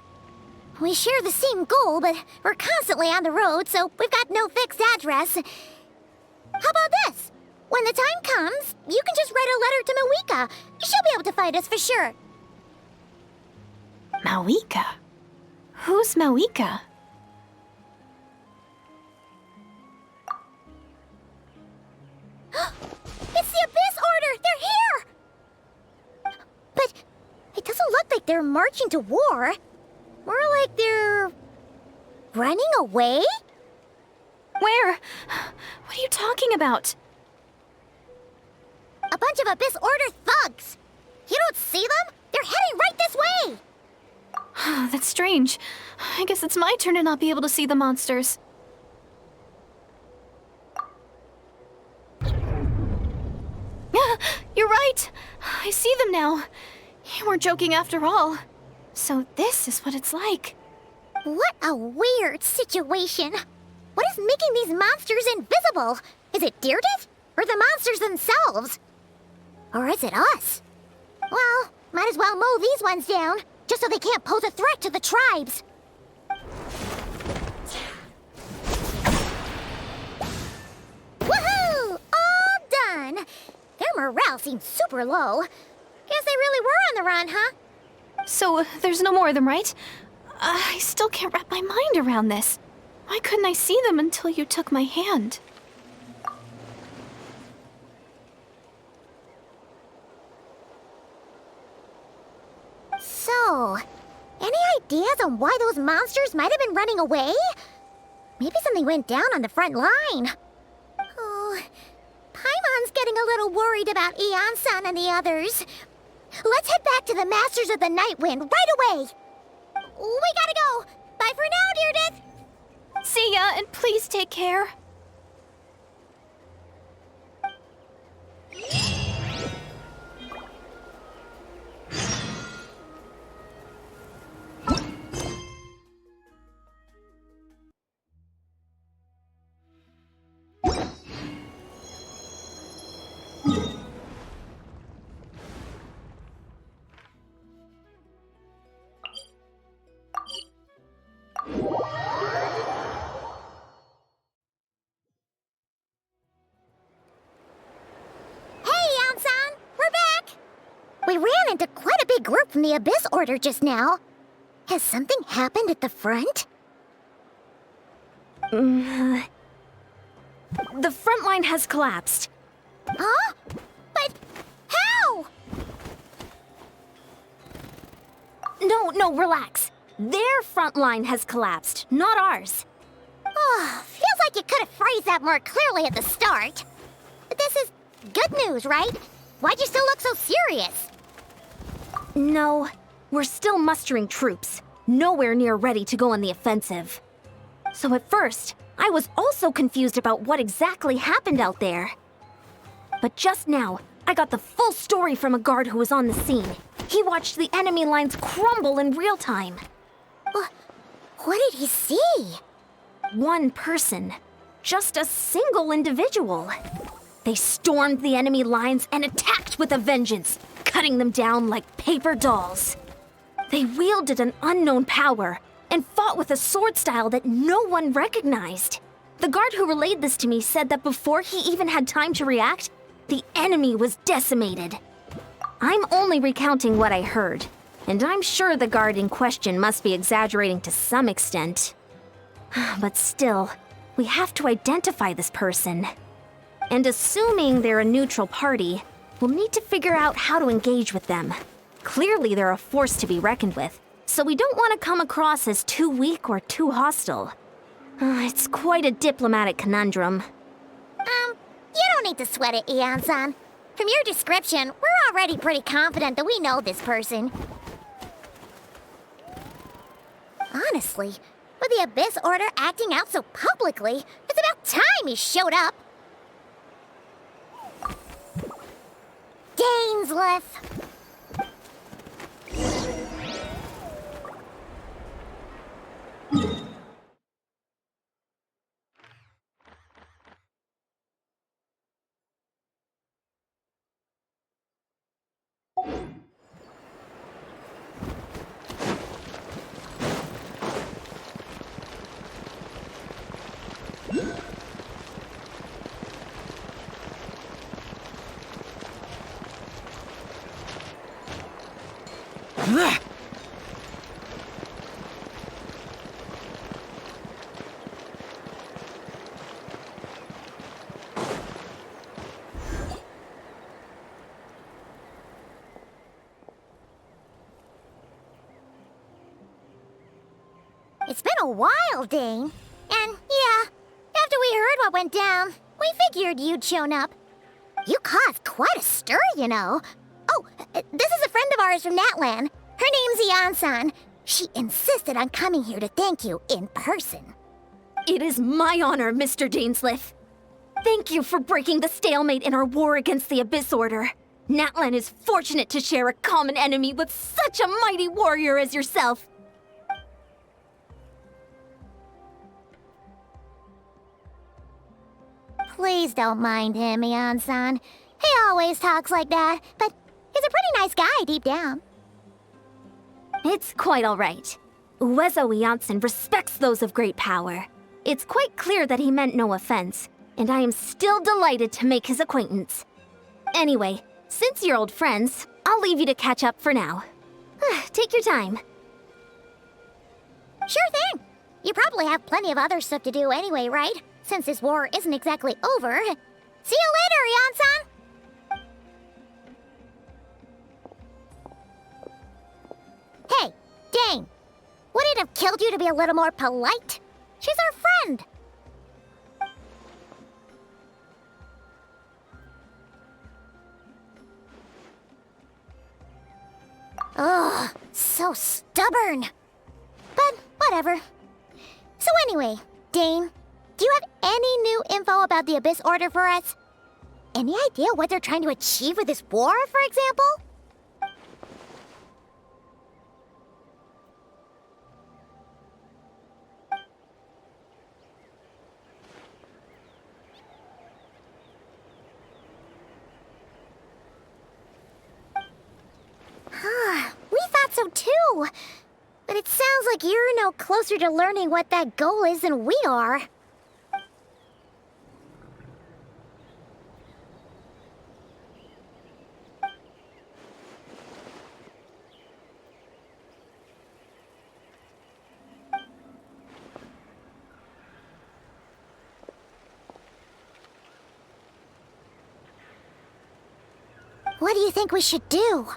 We share the same goal, but we're constantly on the road, so we've got no fixed address. How about this? When the time comes, you can just write a letter to Mavuika. She'll be able to find us for sure.
Mavuika? Who's Mavuika?
It's the Abyss Order! They're here! But it doesn't look like they're marching to war. More like they're running away?
Where? What are you talking about?
A bunch of Abyss Order thugs! You don't see them? They're heading right this way!
That's strange. I guess it's my turn to not be able to see the monsters. You're right! I see them now. You weren't joking after all. So this is what it's like.
What a weird situation. What is making these monsters invisible? Is it Direidyth? Or the monsters themselves? Or is it us? Well, might as well mow these ones down, just so they can't pose a threat to the tribes. Woohoo! All done! Their morale seems super low. Guess they really were on the run, huh?
So there's no more of them, right? I still can't wrap my mind around this. Why couldn't I see them until you took my hand?
So, any ideas on why those monsters might have been running away? Maybe something went down on the front line. Oh, Paimon's getting a little worried about Eon-san and the others. Let's head back to the Masters of the Night Wind right away. We gotta go. Bye for now, Direidyth.
See ya, and please take care.
We ran into quite a big group from the Abyss Order just now. Has something happened at the front?
The front line has collapsed.
Huh? But how?
No, relax. Their front line has collapsed, not ours.
Oh, feels like you could have phrased that more clearly at the start. But this is good news, right? Why'd you still look so serious?
No, we're still mustering troops, nowhere near ready to go on the offensive. So at first, I was also confused about what exactly happened out there. But just now, I got the full story from a guard who was on the scene. He watched the enemy lines crumble in real time.
What did he see?
One person. Just a single individual. They stormed the enemy lines and attacked with a vengeance, cutting them down like paper dolls. They wielded an unknown power and fought with a sword style that no one recognized. The guard who relayed this to me said that before he even had time to react, the enemy was decimated. I'm only recounting what I heard, and I'm sure the guard in question must be exaggerating to some extent. But still, we have to identify this person. And assuming they're a neutral party, we'll need to figure out how to engage with them. Clearly they're a force to be reckoned with, so we don't want to come across as too weak or too hostile. It's quite a diplomatic conundrum.
You don't need to sweat it, Eon-san. From your description, we're already pretty confident that we know this person. Honestly, with the Abyss Order acting out so publicly, it's about time he showed up. Dainsleif! It's been a while, Dane. And yeah, after we heard what went down, we figured you'd shown up. You caused quite a stir, you know. Oh, this is a friend of ours from Natlan. Her name's Ian-san. She insisted on coming here to thank you in person.
It is my honor, Mr. Dainsleif. Thank you for breaking the stalemate in our war against the Abyss Order. Natlan is fortunate to share a common enemy with such a mighty warrior as yourself.
Please don't mind him, Ian-san. He always talks like that, but he's a pretty nice guy deep down.
It's quite all right. Uezo Iansen respects those of great power. It's quite clear that he meant no offense, and I am still delighted to make his acquaintance. Anyway, since you're old friends, I'll leave you to catch up for now. Take your time.
Sure thing. You probably have plenty of other stuff to do anyway, right? Since this war isn't exactly over. See you later, Ian-san! Hey, Dane. Would it have killed you to be a little more polite? She's our friend. Ugh, so stubborn. But whatever. So anyway, Dane, do you have any new info about the Abyss Order for us? Any idea what they're trying to achieve with this war, for example? We thought so too. But it sounds like you're no closer to learning what that goal is than we are. What do you think we should do?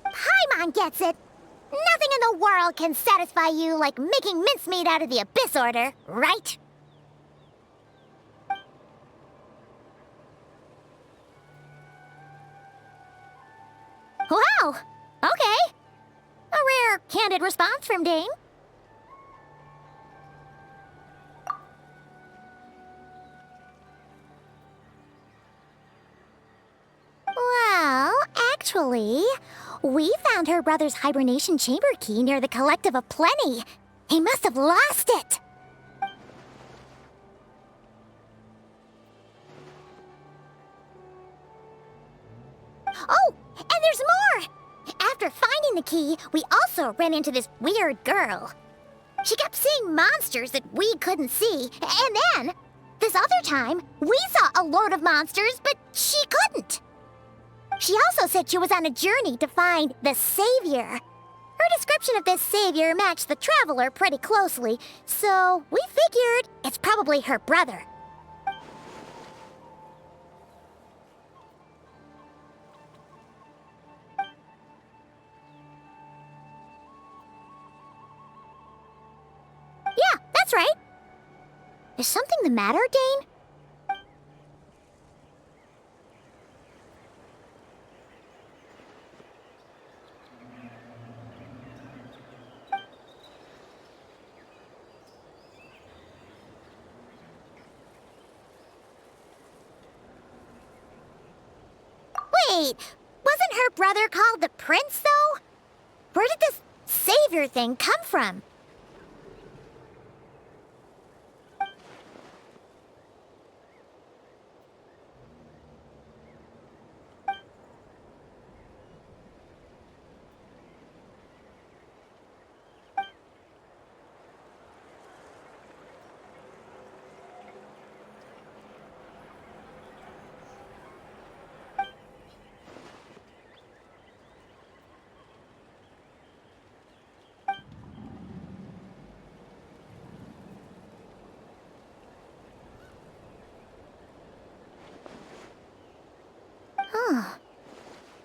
Paimon gets it. Nothing in the world can satisfy you like making mincemeat out of the Abyss Order, right? Wow! Okay. A rare, candid response from Dane. Well, actually, we found her brother's hibernation chamber key near the Collective of Plenty. He must have lost it. Oh, and there's more! After finding the key, we also ran into this weird girl. She kept seeing monsters that we couldn't see, and then, this other time, we saw a load of monsters, but she couldn't. She also said she was on a journey to find the Savior. Her description of this savior matched the Traveler pretty closely, so we figured it's probably her brother. Yeah, that's right. Is something the matter, Dane? Wait, wasn't her brother called the Prince, though? Where did this savior thing come from?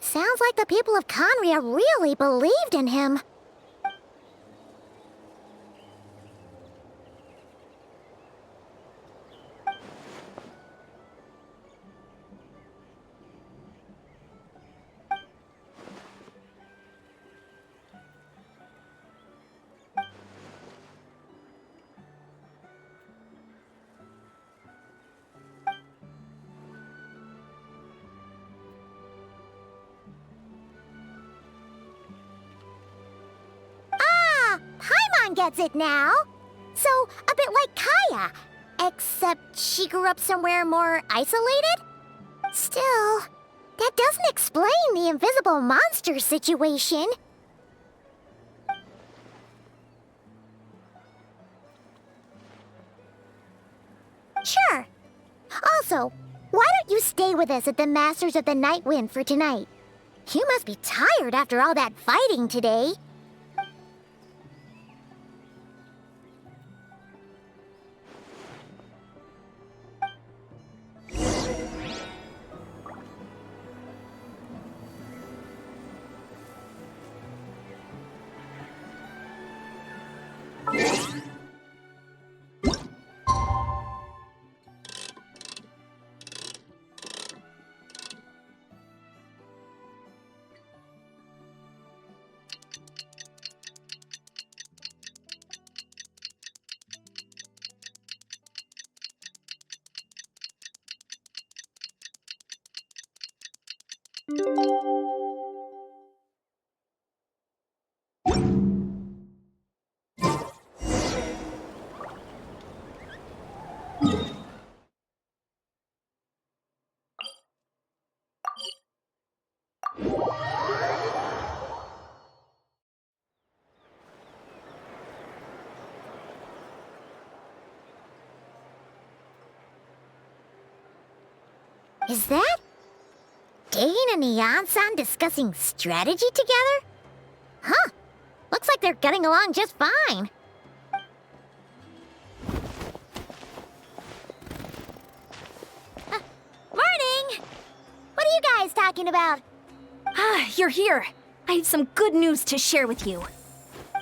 Sounds like the people of Conria really believed in him. Gets it now. So, a bit like Kaya, except she grew up somewhere more isolated? Still, that doesn't explain the invisible monster situation. Sure. Also, why don't you stay with us at the Masters of the Night Wind for tonight? You must be tired after all that fighting today. Is that Dane and Neon-san discussing strategy together? Huh. Looks like they're getting along just fine. Morning! What are you guys talking about?
Ah, you're here. I have some good news to share with you.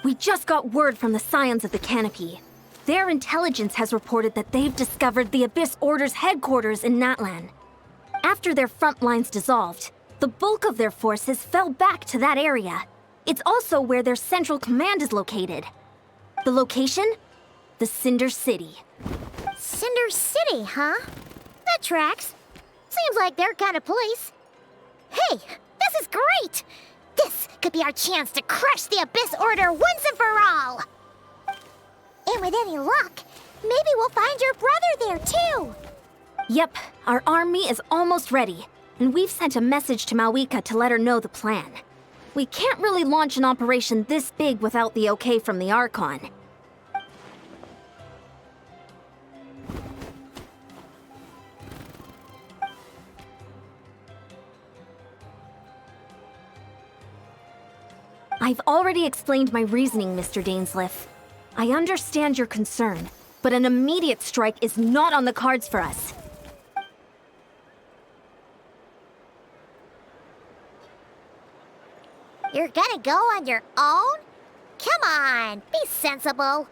We just got word from the Scions of the Canopy. Their intelligence has reported that they've discovered the Abyss Order's headquarters in Natlan. After their front lines dissolved, the bulk of their forces fell back to that area. It's also where their central command is located. The location? The Cinder City.
Cinder City, huh? That tracks. Seems like their kind of place. Hey, this is great! This could be our chance to crush the Abyss Order once and for all! And with any luck, maybe we'll find your brother there too!
Yep, our army is almost ready, and we've sent a message to Mavuika to let her know the plan. We can't really launch an operation this big without the okay from the Archon. I've already explained my reasoning, Mr. Dainsleif. I understand your concern, but an immediate strike is not on the cards for us.
You're gonna go on your own? Come on, be sensible.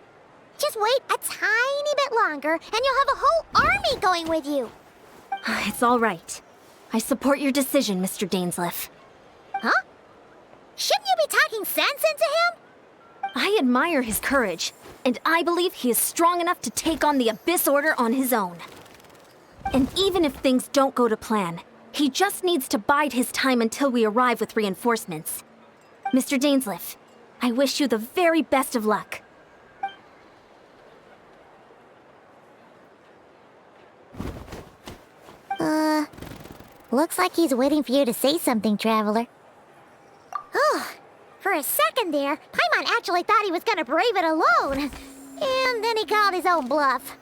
Just wait a tiny bit longer, and you'll have a whole army going with you.
It's all right. I support your decision, Mr. Dainsleif.
Huh? Shouldn't you be talking sense into him?
I admire his courage, and I believe he is strong enough to take on the Abyss Order on his own. And even if things don't go to plan, he just needs to bide his time until we arrive with reinforcements. Mr. Dainsleif, I wish you the very best of luck.
Looks like he's waiting for you to say something, Traveler. Oh, for a second there, Paimon actually thought he was gonna brave it alone. And then he called his own bluff.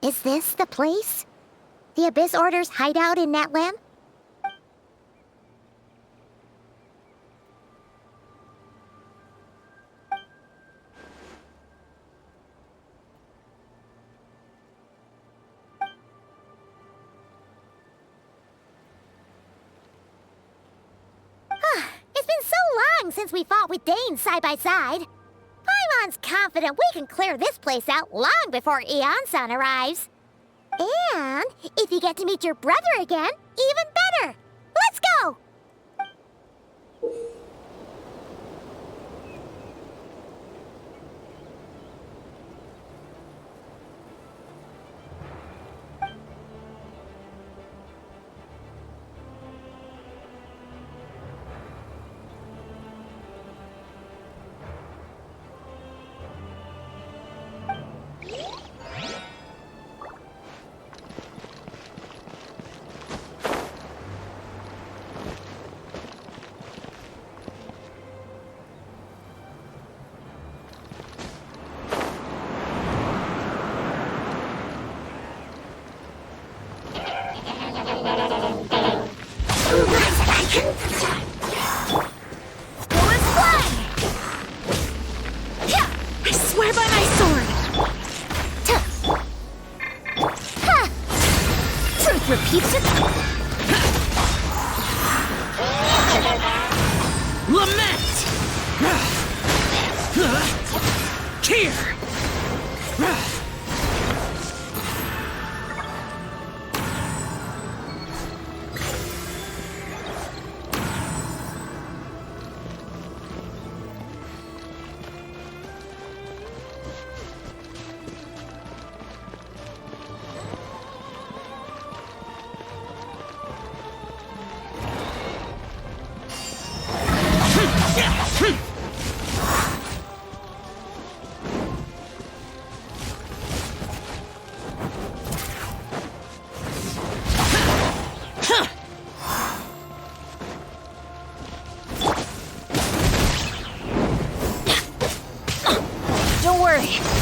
Is this the place? The Abyss Order's hideout in Natlam? It's been so long since we fought with Dane side by side. Paimon's confident we can clear this place out long before Eon-san arrives. And if you get to meet your brother again, even better! Let's go!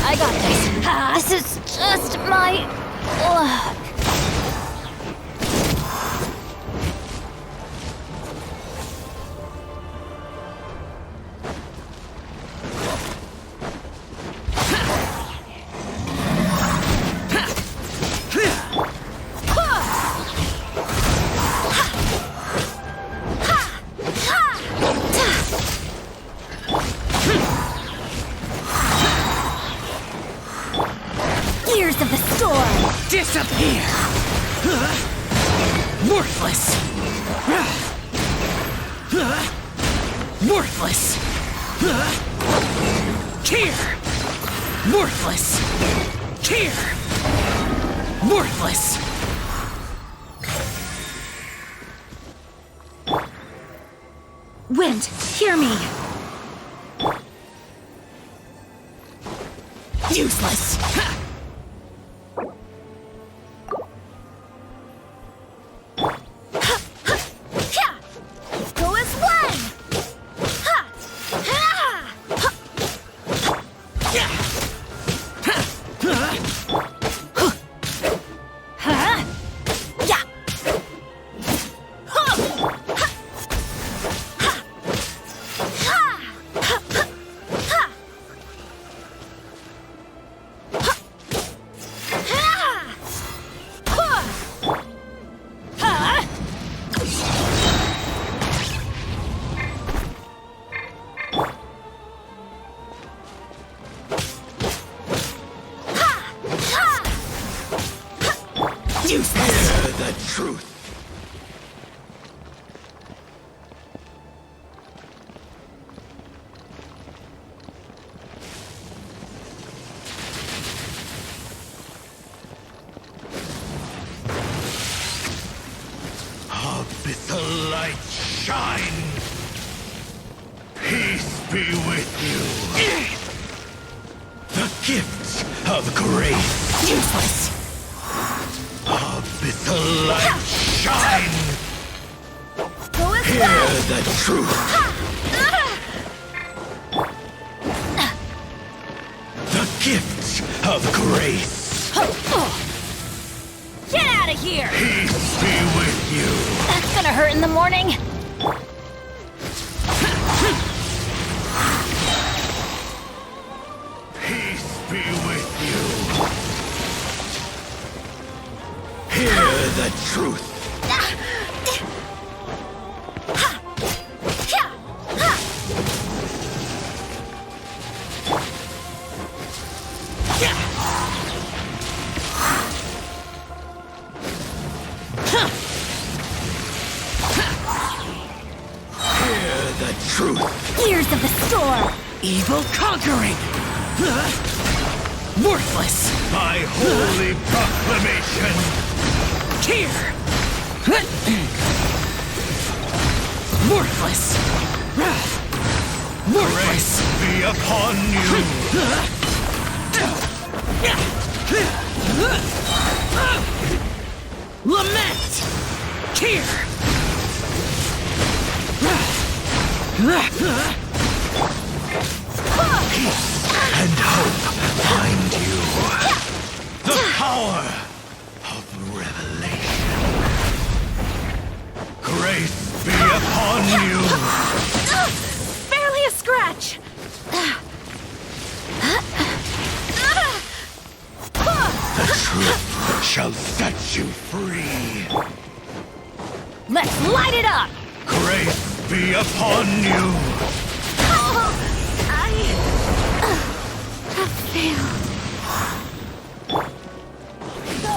I got this. This is just my luck.
Disappear! Worthless! Worthless! Here! Worthless! Here! Worthless!
Wind, hear me!
Useless! Ha!
Go as one! Ha! Ha! Ha! Yeah!
Hear the truth. Abyssal light shine. Peace be with you. The gifts of grace.
Useless!
Abyssal light shine.
Go as
Hear
one!
the truth. The gifts of grace.
Get out of here!
Peace be with you.
That's gonna hurt in the morning.
Peace be with you. Hear the truth. Hear the truth.
Gears of the storm!
Evil conquering! Worthless!
My holy proclamation.
Here! Worthless! Worthless!
Grace be upon you.
Lament! Here!
Peace and hope find you. The power of revelation. Grace be upon you.
Barely a scratch!
The truth shall set you free.
Let's light it up!
Grace be upon you.
I have failed. Go!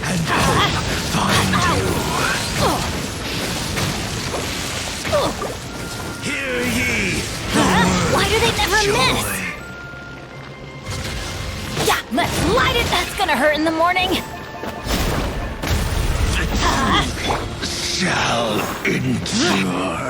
And hope find you. Hear ye the word
Why do they never
of joy.
miss? Yeah, let's light it! That's gonna hurt in the morning!
Shall endure.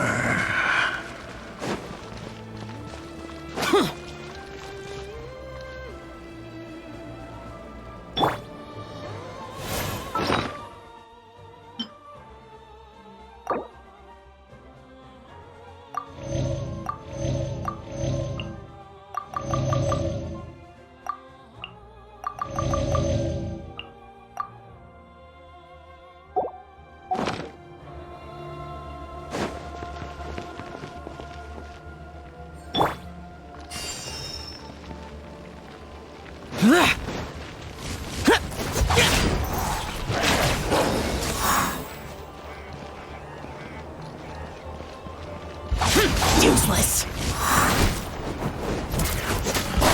Useless!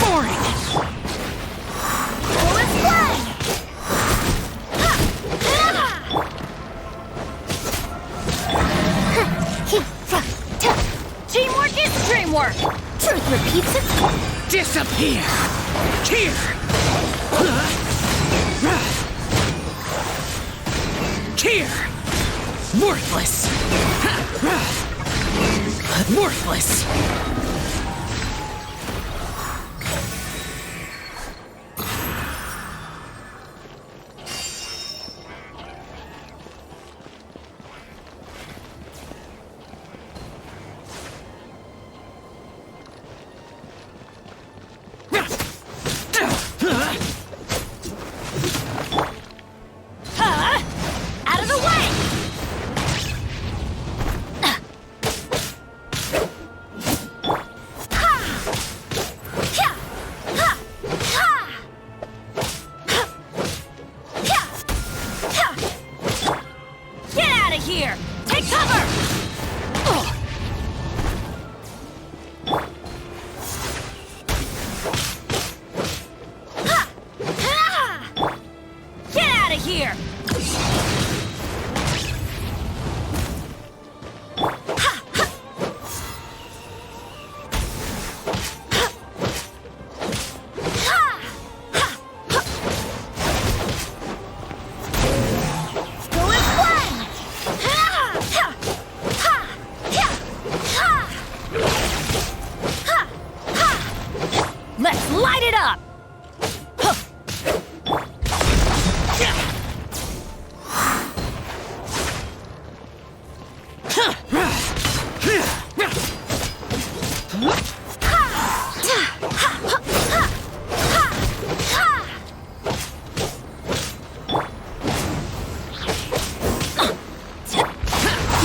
Boring!
Go as one! Teamwork is dreamwork! Truth repeats itself.
Disappear! Here! Here! Worthless! Worthless!
Out of the way! Get out of here! Take cover! Get out of here! Let's light it up!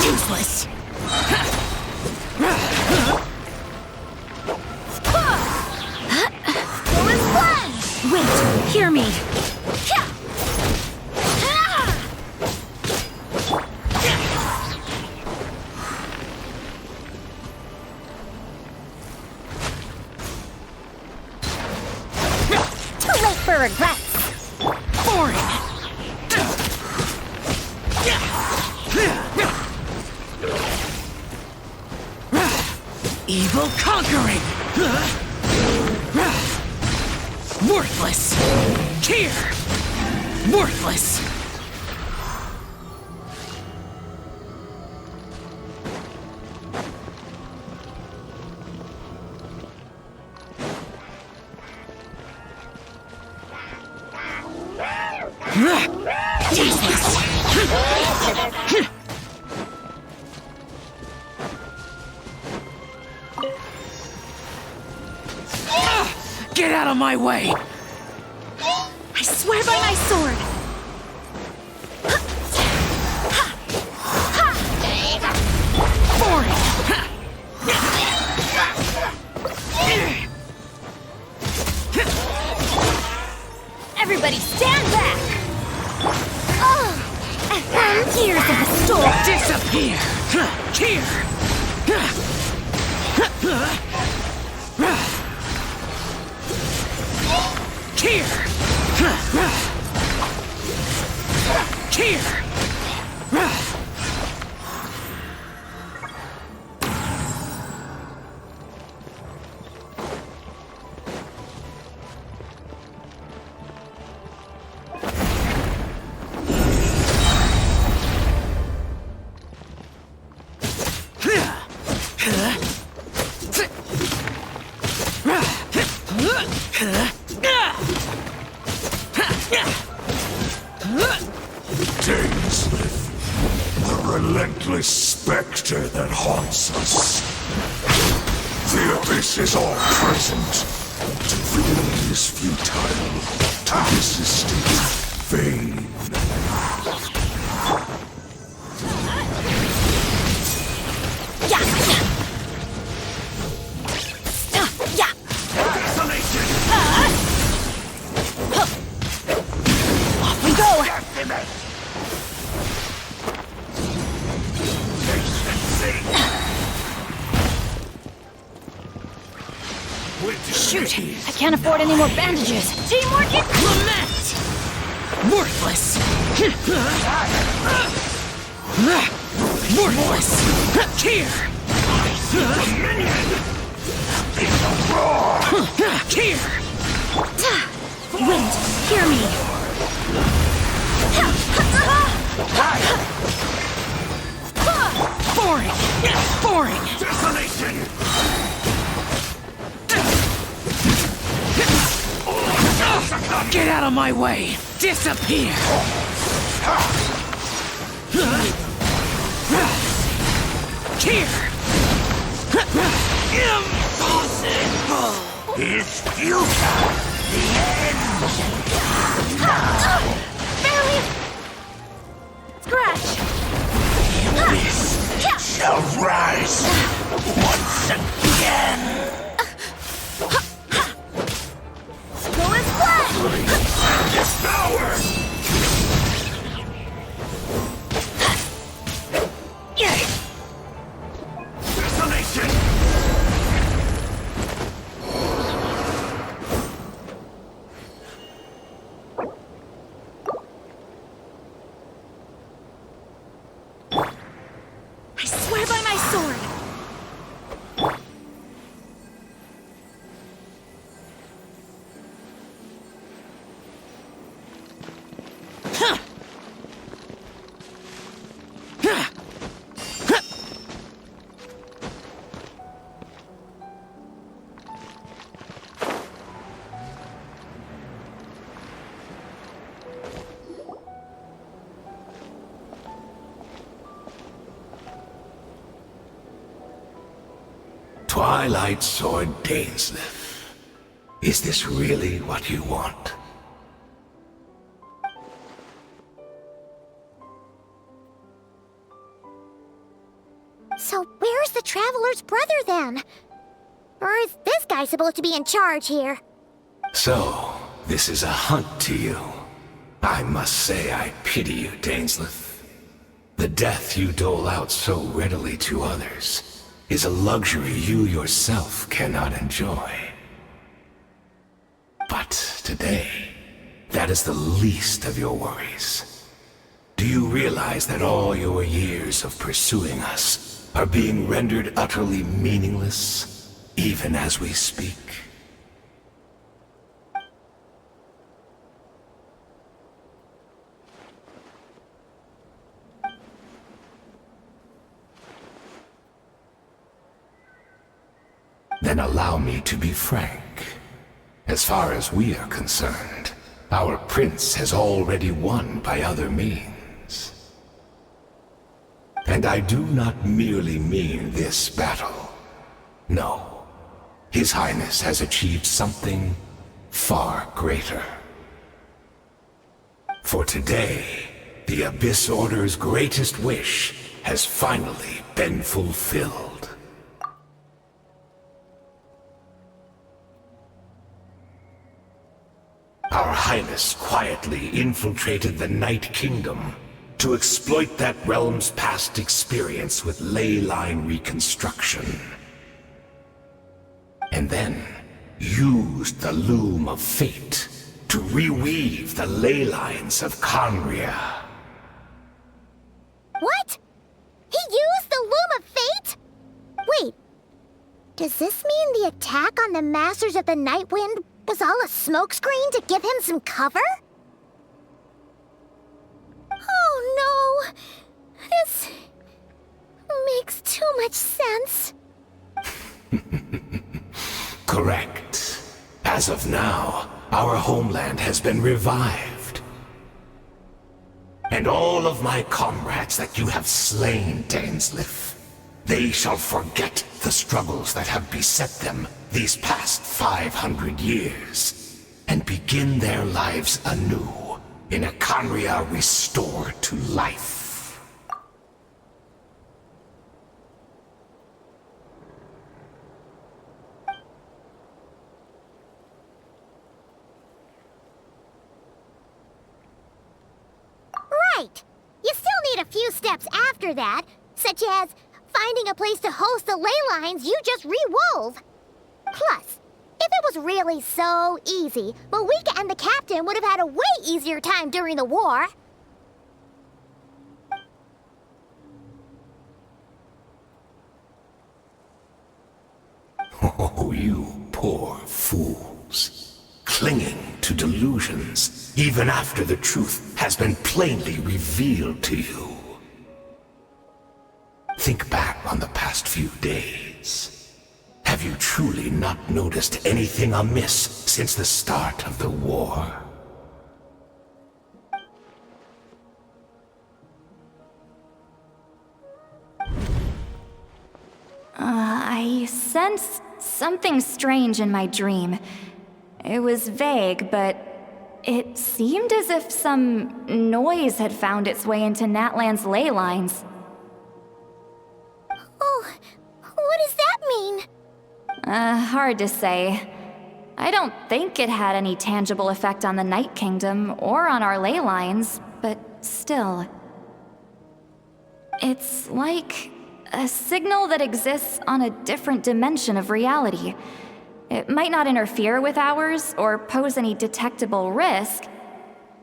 Useless!
Wait, hear me.
Too late for regrets.
Evil conquering! Worthless! Here! Worthless! Get out of my way!
I swear by my sword! Everybody stand back! Tears of the storm!
Disappear! Here! Here!
The relentless specter that haunts us. The abyss is all present. To flee is futile. To resist is vain.
Off we go! Shoot! I can't afford any more bandages. Teamwork is lament!
Worthless! Worthless! Here! Here!
Wind, hear me!
Boring! Boring!
Detonation!
Get out of my way! Disappear! Here! Impossible!
Is futile! The end!
Barely! Scratch!
This shall rise once again!
Go as flat!
This power! Detonation!
I swear by my sword!
Twilight Sword Dainsleif. Is this really what you want?
So where's the Traveler's brother then? Or is this guy supposed to be in charge here?
So, this is a hunt to you. I must say I pity you, Dainsleif. The death you dole out so readily to others is a luxury you yourself cannot enjoy. But today, that is the least of your worries. Do you realize that all your years of pursuing us are being rendered utterly meaningless, even as we speak? Then allow me to be frank. As far as we are concerned, our prince has already won by other means. And I do not merely mean this battle. No. His Highness has achieved something far greater. For today, the Abyss Order's greatest wish has finally been fulfilled. Our Highness quietly infiltrated the Night Kingdom to exploit that realm's past experience with ley line reconstruction. And then used the Loom of Fate to reweave the ley lines of Conria.
What? He used the Loom of Fate? Wait, does this mean the attack on the Masters of the Night Wind was all a smokescreen to give him some cover? Oh no! This makes too much sense.
Correct. As of now, our homeland has been revived. And all of my comrades that you have slain, Dainsleif, they shall forget the struggles that have beset them these past 500 years, and begin their lives anew in a Conria restored to life.
Right! You still need a few steps after that, such as finding a place to host the ley lines you just re-wove. Plus, if it was really so easy, Mavuika and the captain would have had a way easier time during the war.
Oh, you poor fool. clinging to delusions, even after the truth has been plainly revealed to you. Think back on the past few days. Have you truly not noticed anything amiss since the start of the war?
I sensed something strange in my dream. It was vague, but it seemed as if some noise had found its way into Natlan's ley lines.
Oh, what does that mean?
Hard to say. I don't think it had any tangible effect on the Night Kingdom or on our ley lines, but still. It's like a signal that exists on a different dimension of reality. It might not interfere with ours or pose any detectable risk,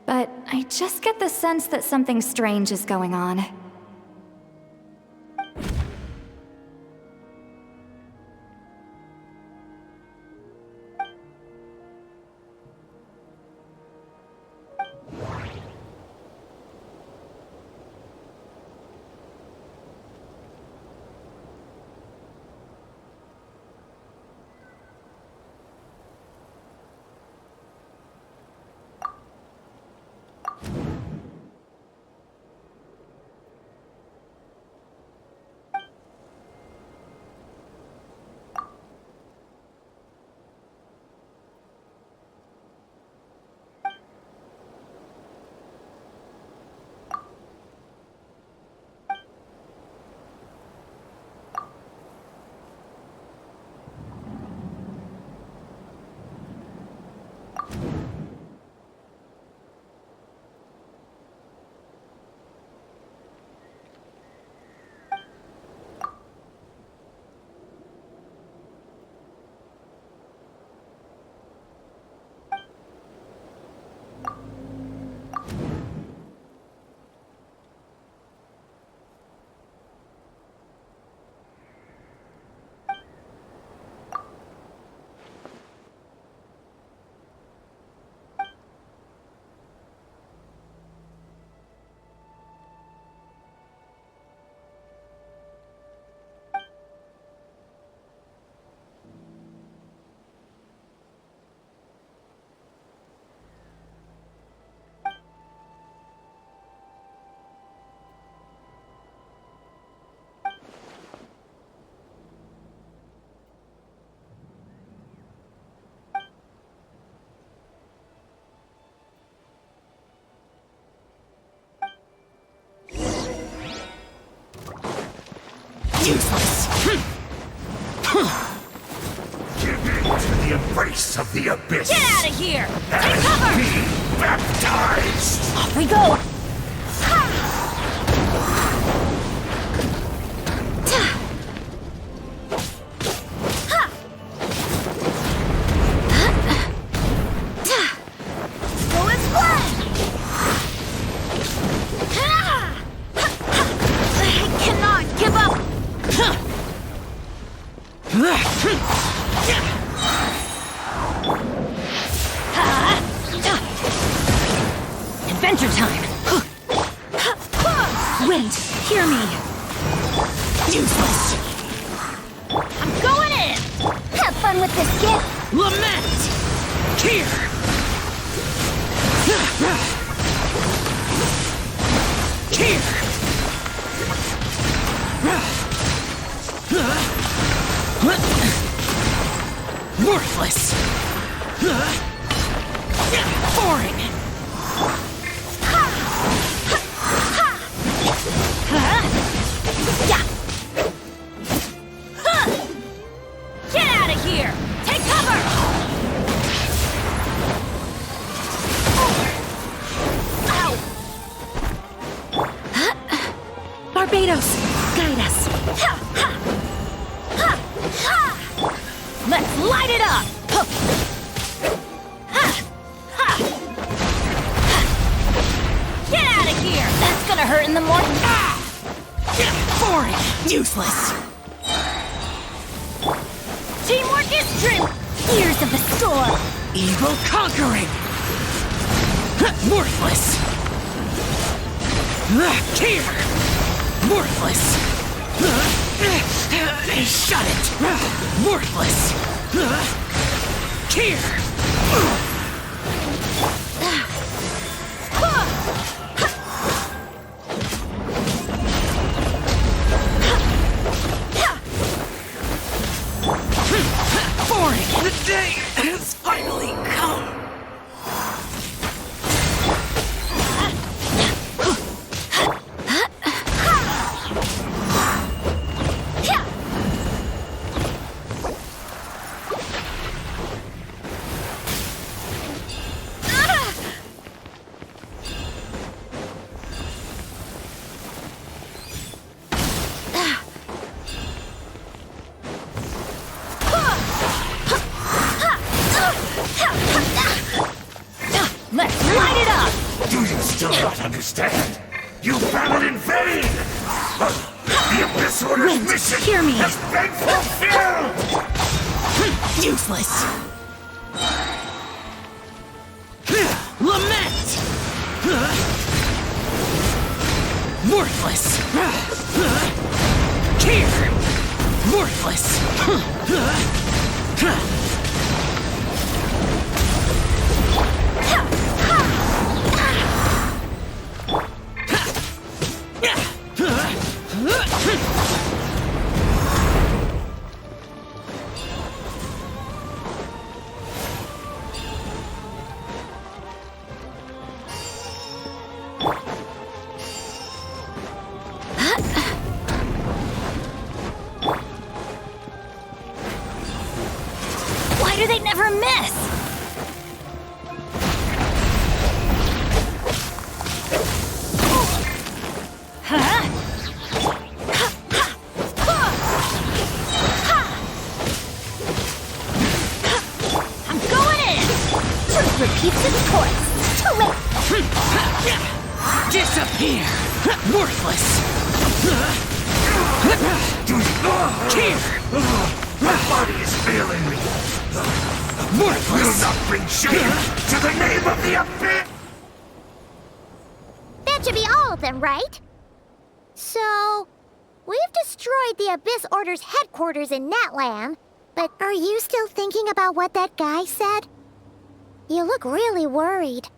but I just get the sense that something strange is going on.
Useless. Give in to the embrace of the abyss.
Get out of here! Take
And
cover!
be baptized.
Off we go!
Go as planned! I cannot give up!
Adventure time! Wind, hear me!
Useless!
I'm going in! Have fun with this, kid!
Lament! Here! Here! Worthless! Boring!
Get out of here! Take cover! Barbados, guide us. Let's light it up! Get out of here! That's gonna hurt in the morning. Boring!
Useless!
Teamwork is true! Ears of the storm!
Evil conquering! Worthless! Here! Worthless! Shut it! Worthless! Here! Boring! The day has finally come!
Let's light it up!
Do you still not understand? You battled in vain! The Abyss Order's mission
hear me.
has been fulfilled!
Useless! Lament! Worthless! Here! Worthless!
Why do they never miss? I'm going in!
Truth repeats its course. Too late.
Disappear! Worthless! Here!
My body is failing me! Will
Worthless!
not bring shame to the name of the Abyss!
That should be all of them, right? So, we've destroyed the Abyss Order's headquarters in Natlan, but are you still thinking about what that guy said? You look really worried.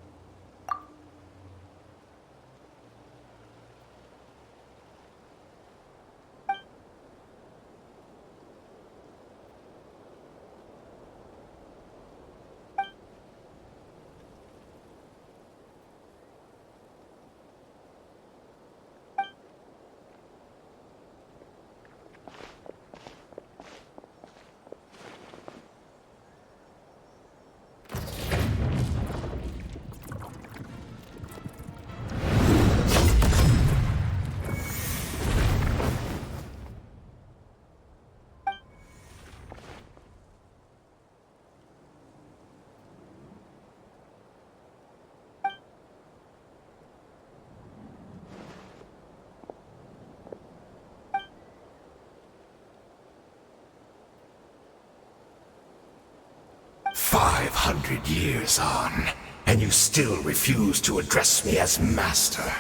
Years on, and you still refuse to address me as master.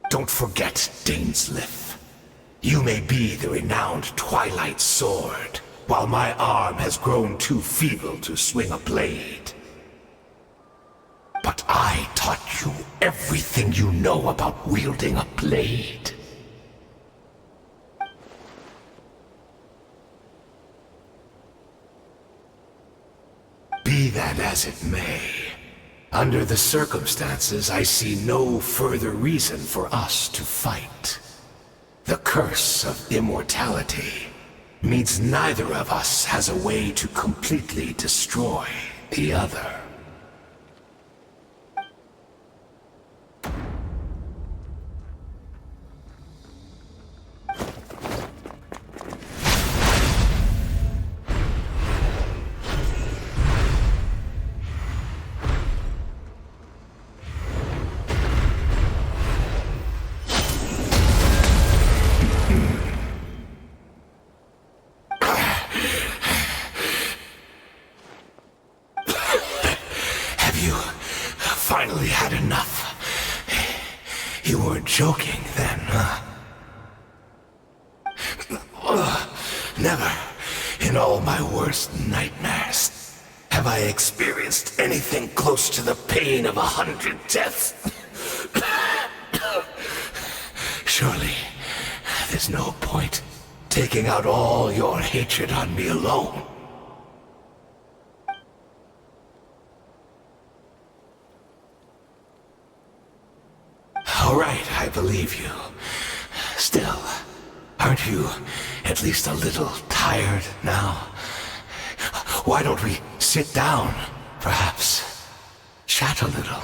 Don't forget, Dainsleif. You may be the renowned Twilight Sword, while my arm has grown too feeble to swing a blade. But I taught you everything you know about wielding a blade. Be that as it may, under the circumstances, I see no further reason for us to fight. The curse of immortality means neither of us has a way to completely destroy the other. you finally had enough? You weren't joking then, huh? Never in all my worst nightmares have I experienced anything close to the pain of 100 deaths. Surely, there's no point taking out all your hatred on me alone. All right, I believe you. Still, aren't you at least a little tired now? Why don't we sit down, perhaps? Chat a little.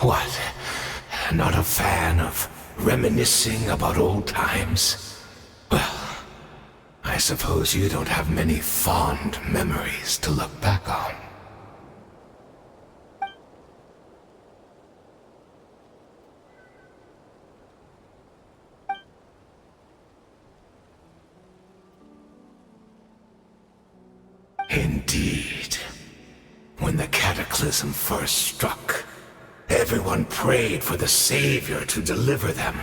What? Not a fan of reminiscing about old times? Well, I suppose you don't have many fond memories to look back on. Indeed. When the cataclysm first struck, everyone prayed for the Savior to deliver them,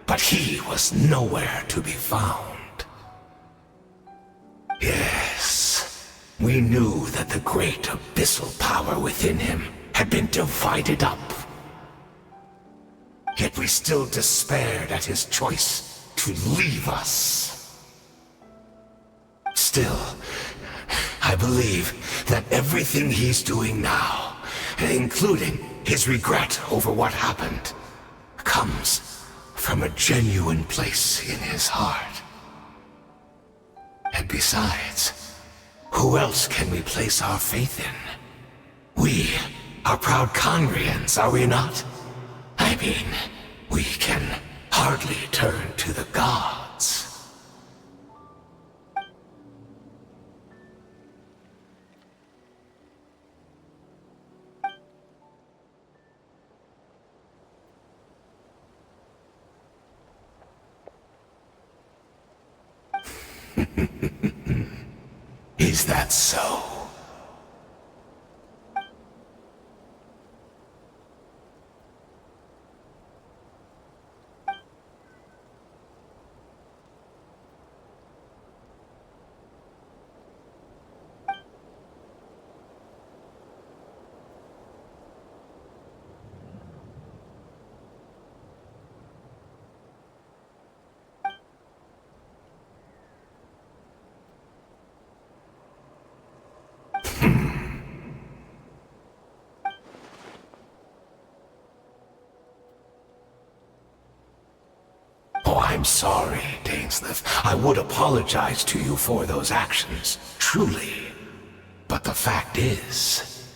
but he was nowhere to be found. Yes, we knew that the great abyssal power within him had been divided up. Yet we still despaired at his choice to leave us. Still, I believe that everything he's doing now, including his regret over what happened, comes from a genuine place in his heart. And besides, who else can we place our faith in? We are proud Conrians, are we not? I mean, we can hardly turn to the gods. Is that so? I'm sorry, Dainsleif. I would apologize to you for those actions, truly. But the fact is,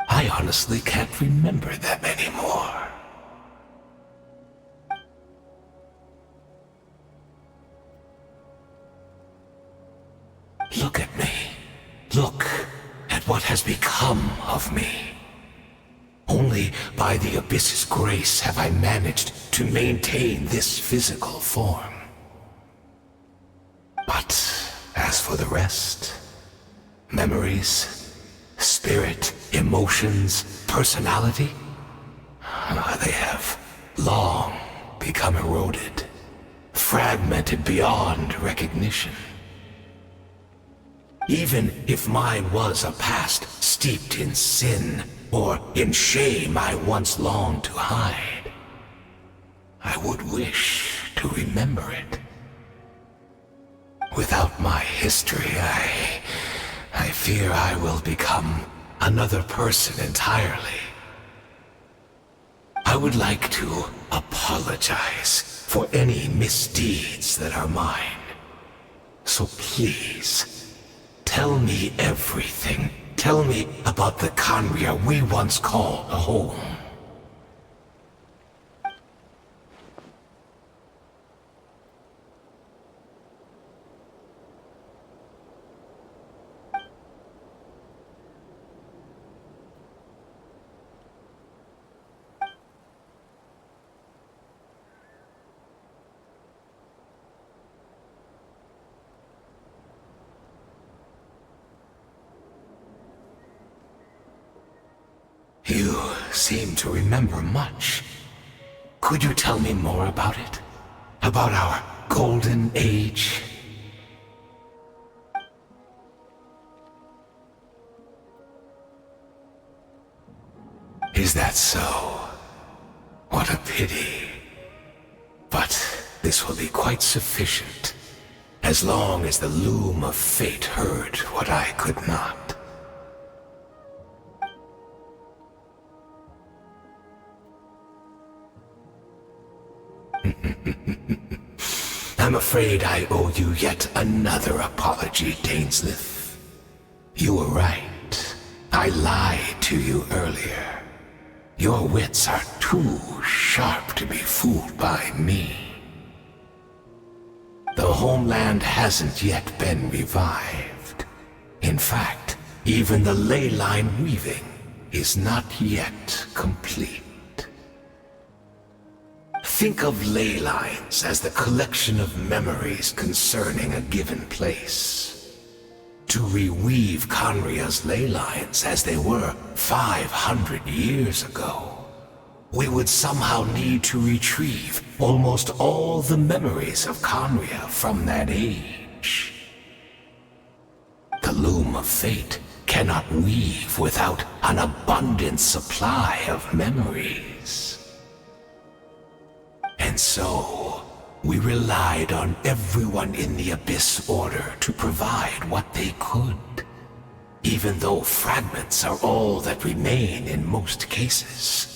I honestly can't remember them anymore. Look at me. Look at what has become of me. Only by the Abyss's grace have I managed to maintain this physical form. But as for the rest, memories, spirit, emotions, personality, they have long become eroded, fragmented beyond recognition. Even if mine was a past steeped in sin, or in shame I once longed to hide, I would wish to remember it. Without my history, I fear I will become another person entirely. I would like to apologize for any misdeeds that are mine. So please, tell me everything. Tell me about the Conria we once called home. seem to remember much. Could you tell me more about it? About our golden age? Is that so? What a pity. But this will be quite sufficient, as long as the loom of fate heard what I could not. I'm afraid I owe you yet another apology, Dainsleif. You were right. I lied to you earlier. Your wits are too sharp to be fooled by me. The homeland hasn't yet been revived. In fact, even the ley line weaving is not yet complete. Think of ley lines as the collection of memories concerning a given place. To reweave Conria's ley lines as they were 500 years ago, we would somehow need to retrieve almost all the memories of Conria from that age. The loom of fate cannot weave without an abundant supply of memories. And so, we relied on everyone in the Abyss Order to provide what they could, even though fragments are all that remain in most cases.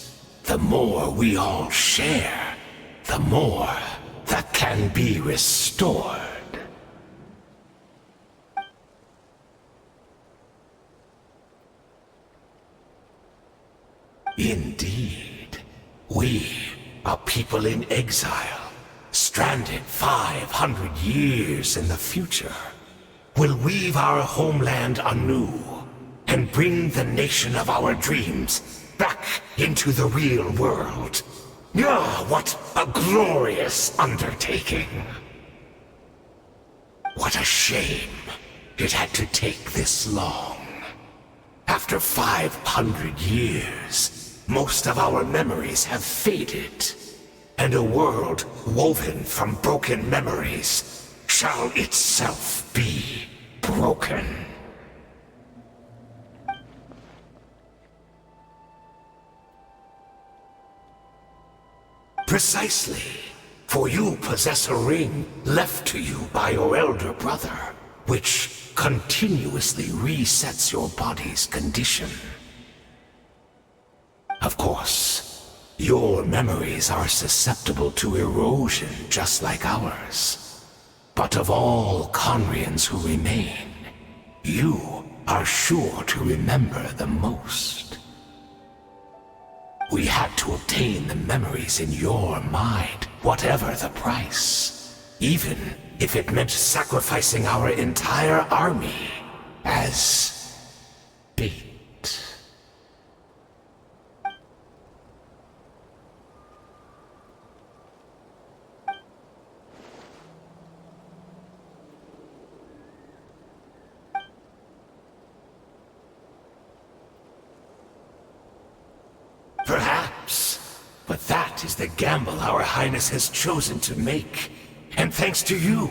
The more we all share, the more that can be restored. Indeed, we, a people in exile, stranded 500 years in the future, will weave our homeland anew and bring the nation of our dreams back into the real world. Ah, what a glorious undertaking! What a shame it had to take this long. After 500 years, most of our memories have faded, and a world woven from broken memories shall itself be broken. Precisely, for you possess a ring left to you by your elder brother, which continuously resets your body's condition. Of course, your memories are susceptible to erosion just like ours. But of all Conrians who remain, you are sure to remember the most. We had to obtain the memories in your mind, whatever the price, even if it meant sacrificing our entire army as bait. Perhaps, but that is the gamble our Highness has chosen to make. And thanks to you,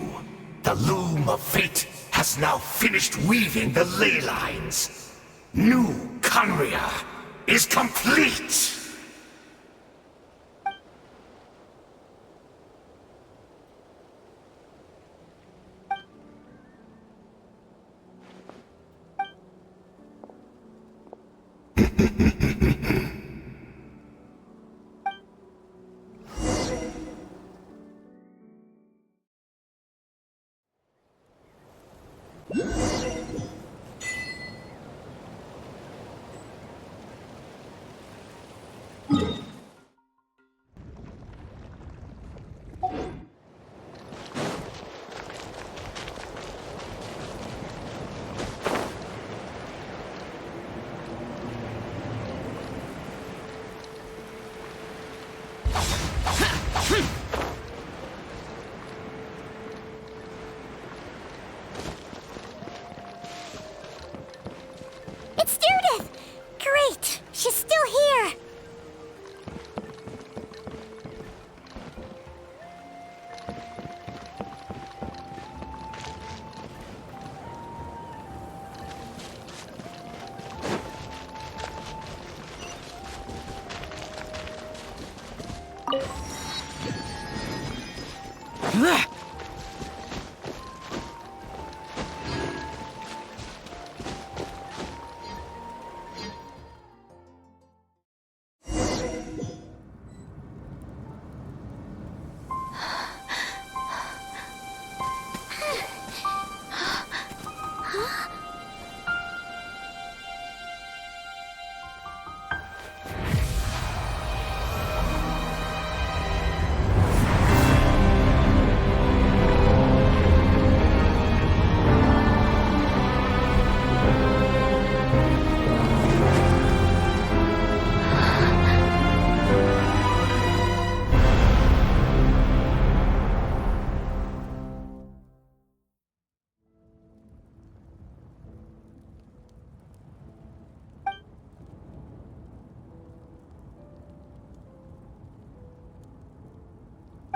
the loom of fate has now finished weaving the ley lines. New Conria is complete!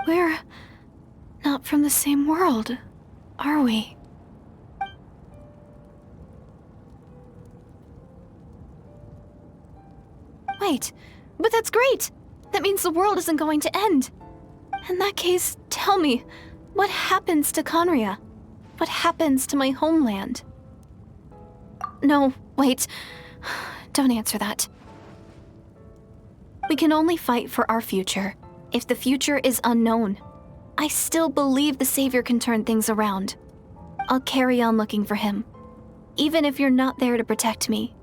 We're not from the same world, are we? Wait, but that's great! That means the world isn't going to end. In that case, tell me, what happens to Conria? What happens to my homeland? No, wait. Don't answer that. We can only fight for our future. If the future is unknown, I still believe the Savior can turn things around. I'll carry on looking for him, even if you're not there to protect me.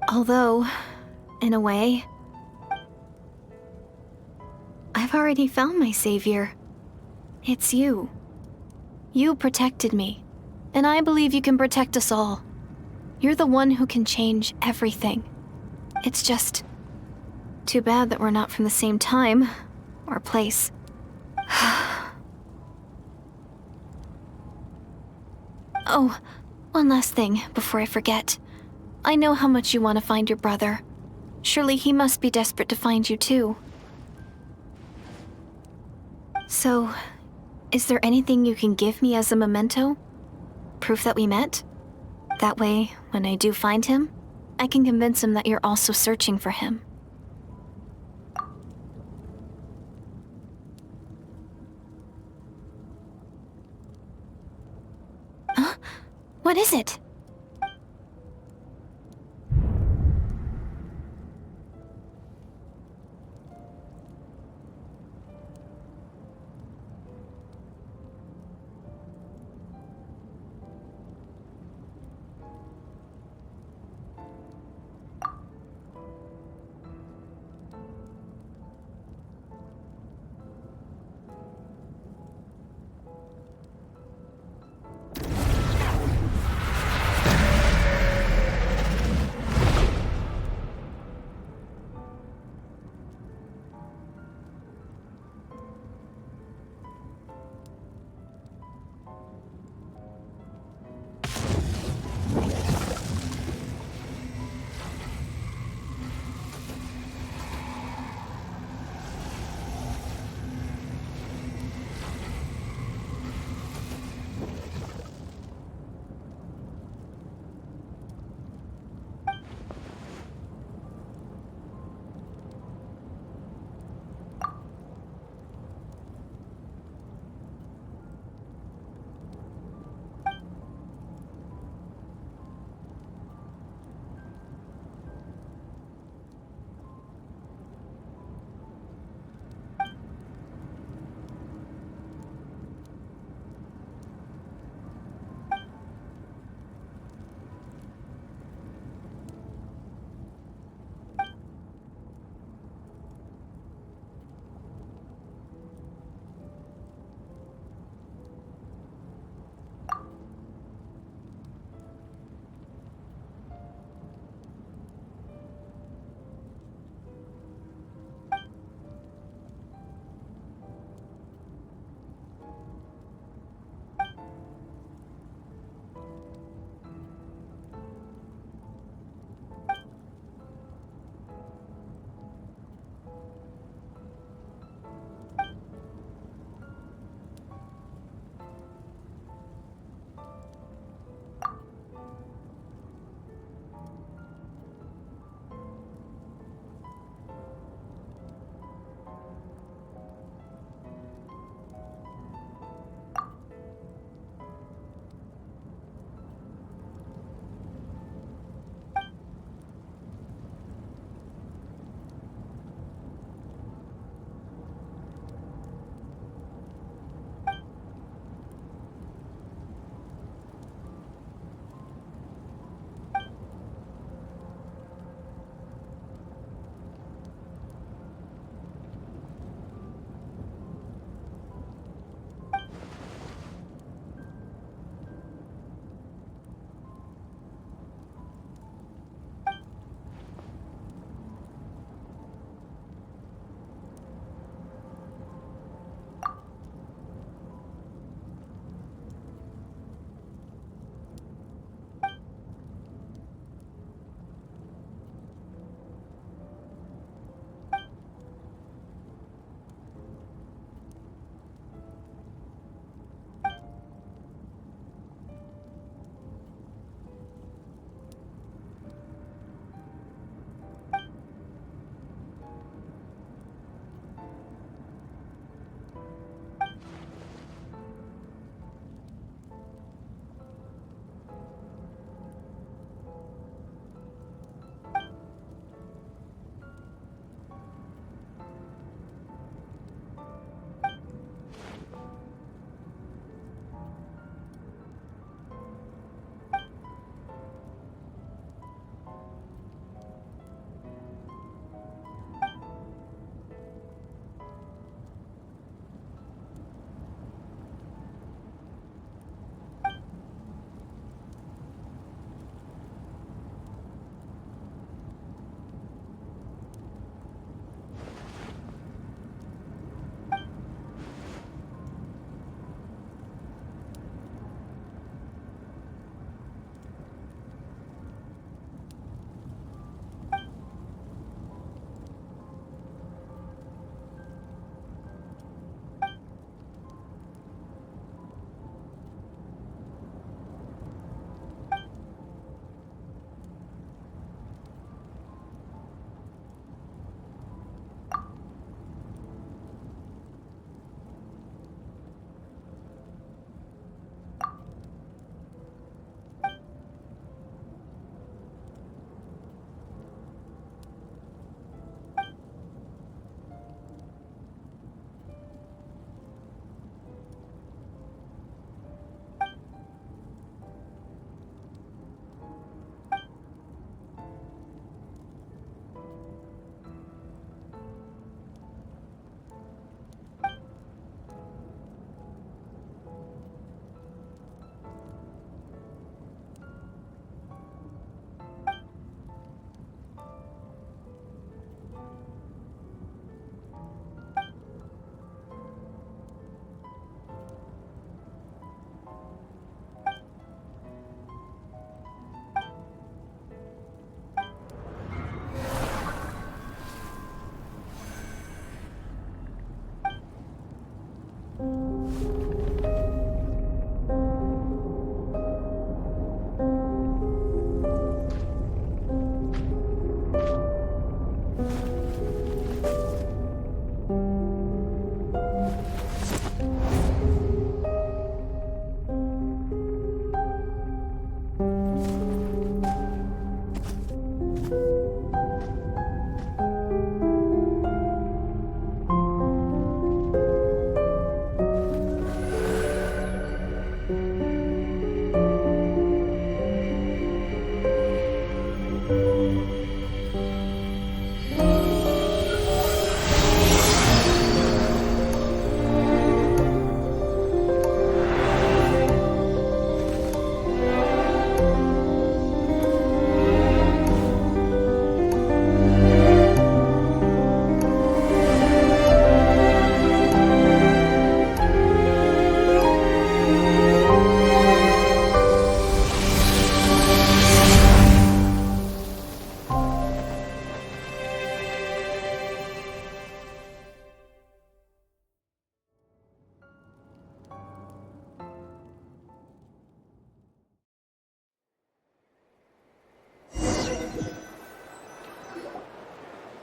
Although, in a way, I've already found my Savior. It's you. You protected me, and I believe you can protect us all. You're the one who can change everything. It's just too bad that we're not from the same time or place. Oh, one last thing before I forget. I know how much you want to find your brother. Surely he must be desperate to find you too. So, is there anything you can give me as a memento? Proof that we met? That way, when I do find him, I can convince him that you're also searching for him. Huh? What is it?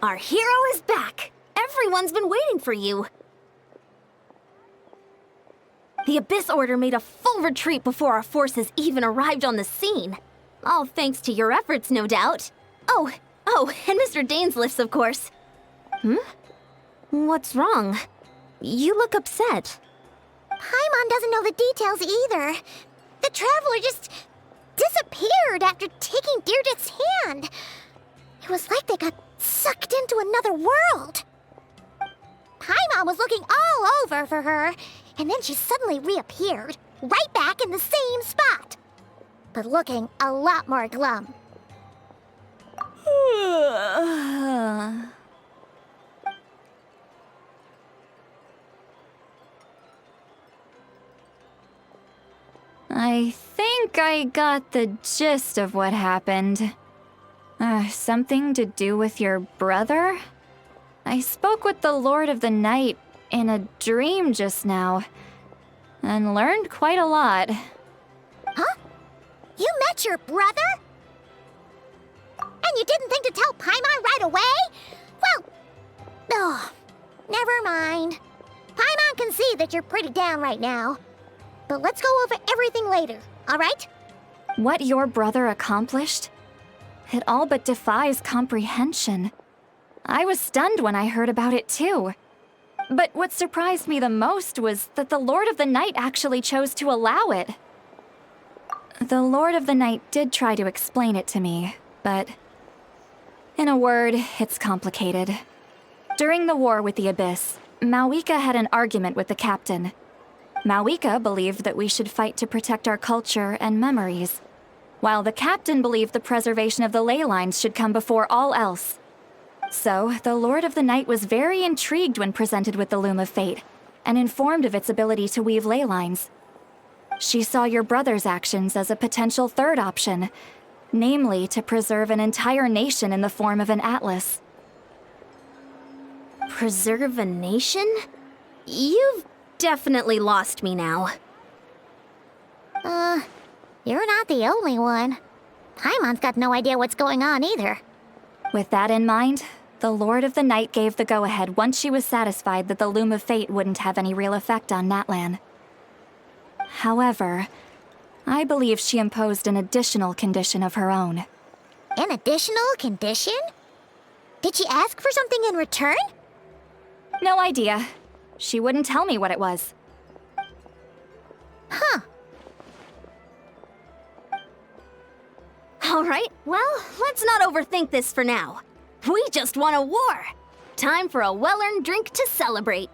Our hero is back! Everyone's been waiting for you! The Abyss Order made a full retreat before our forces even arrived on the scene. All thanks to your efforts, no doubt. Oh, and Mr. Dainsliff's, of course. What's wrong? You look upset.
Paimon doesn't know the details either. The Traveler just disappeared after taking Deirdith's hand. It was like they got sucked into another world. Paimon was looking all over for her, and then she suddenly reappeared, right back in the same spot. But looking a lot more glum.
I think I got the gist of what happened. Something to do with your brother? I spoke with the Lord of the Night in a dream just now, and learned quite a lot.
Huh? You met your brother? And you didn't think to tell Paimon right away? Well, never mind. Paimon can see that you're pretty down right now. But let's go over everything later, all right?
What your brother accomplished? It all but defies comprehension. I was stunned when I heard about it too. But what surprised me the most was that the Lord of the Night actually chose to allow it. The Lord of the Night did try to explain it to me, but in a word, it's complicated. During the war with the Abyss, Mavuika had an argument with the captain. Mavuika believed that we should fight to protect our culture and memories, while the captain believed the preservation of the ley lines should come before all else. So, the Lord of the Night was very intrigued when presented with the Loom of Fate, and informed of its ability to weave ley lines. She saw your brother's actions as a potential third option, namely to preserve an entire nation in the form of an atlas.
Preserve a nation? You've definitely lost me now.
You're not the only one. Paimon's got no idea what's going on either.
With that in mind, the Lord of the Night gave the go-ahead once she was satisfied that the Loom of Fate wouldn't have any real effect on Natlan. However, I believe she imposed an additional condition of her own.
An additional condition? Did she ask for something in return?
No idea. She wouldn't tell me what it was.
Huh.
All right, well, let's not overthink this for now. We just won a war. Time for a well-earned drink to celebrate.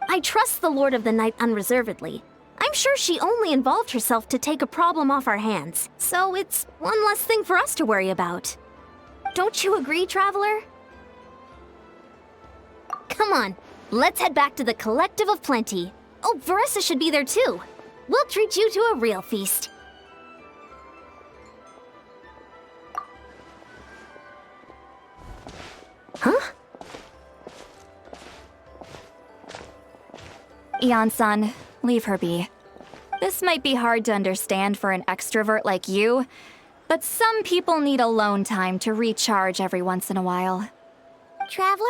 I trust the Lord of the Night unreservedly. I'm sure she only involved herself to take a problem off our hands, so it's one less thing for us to worry about. Don't you agree, Traveler? Come on, let's head back to the Collective of Plenty. Oh, Veressa should be there too. We'll treat you to a real feast. Huh?
Ian-san, leave her be. This might be hard to understand for an extrovert like you, but some people need alone time to recharge every once in a while.
Traveler?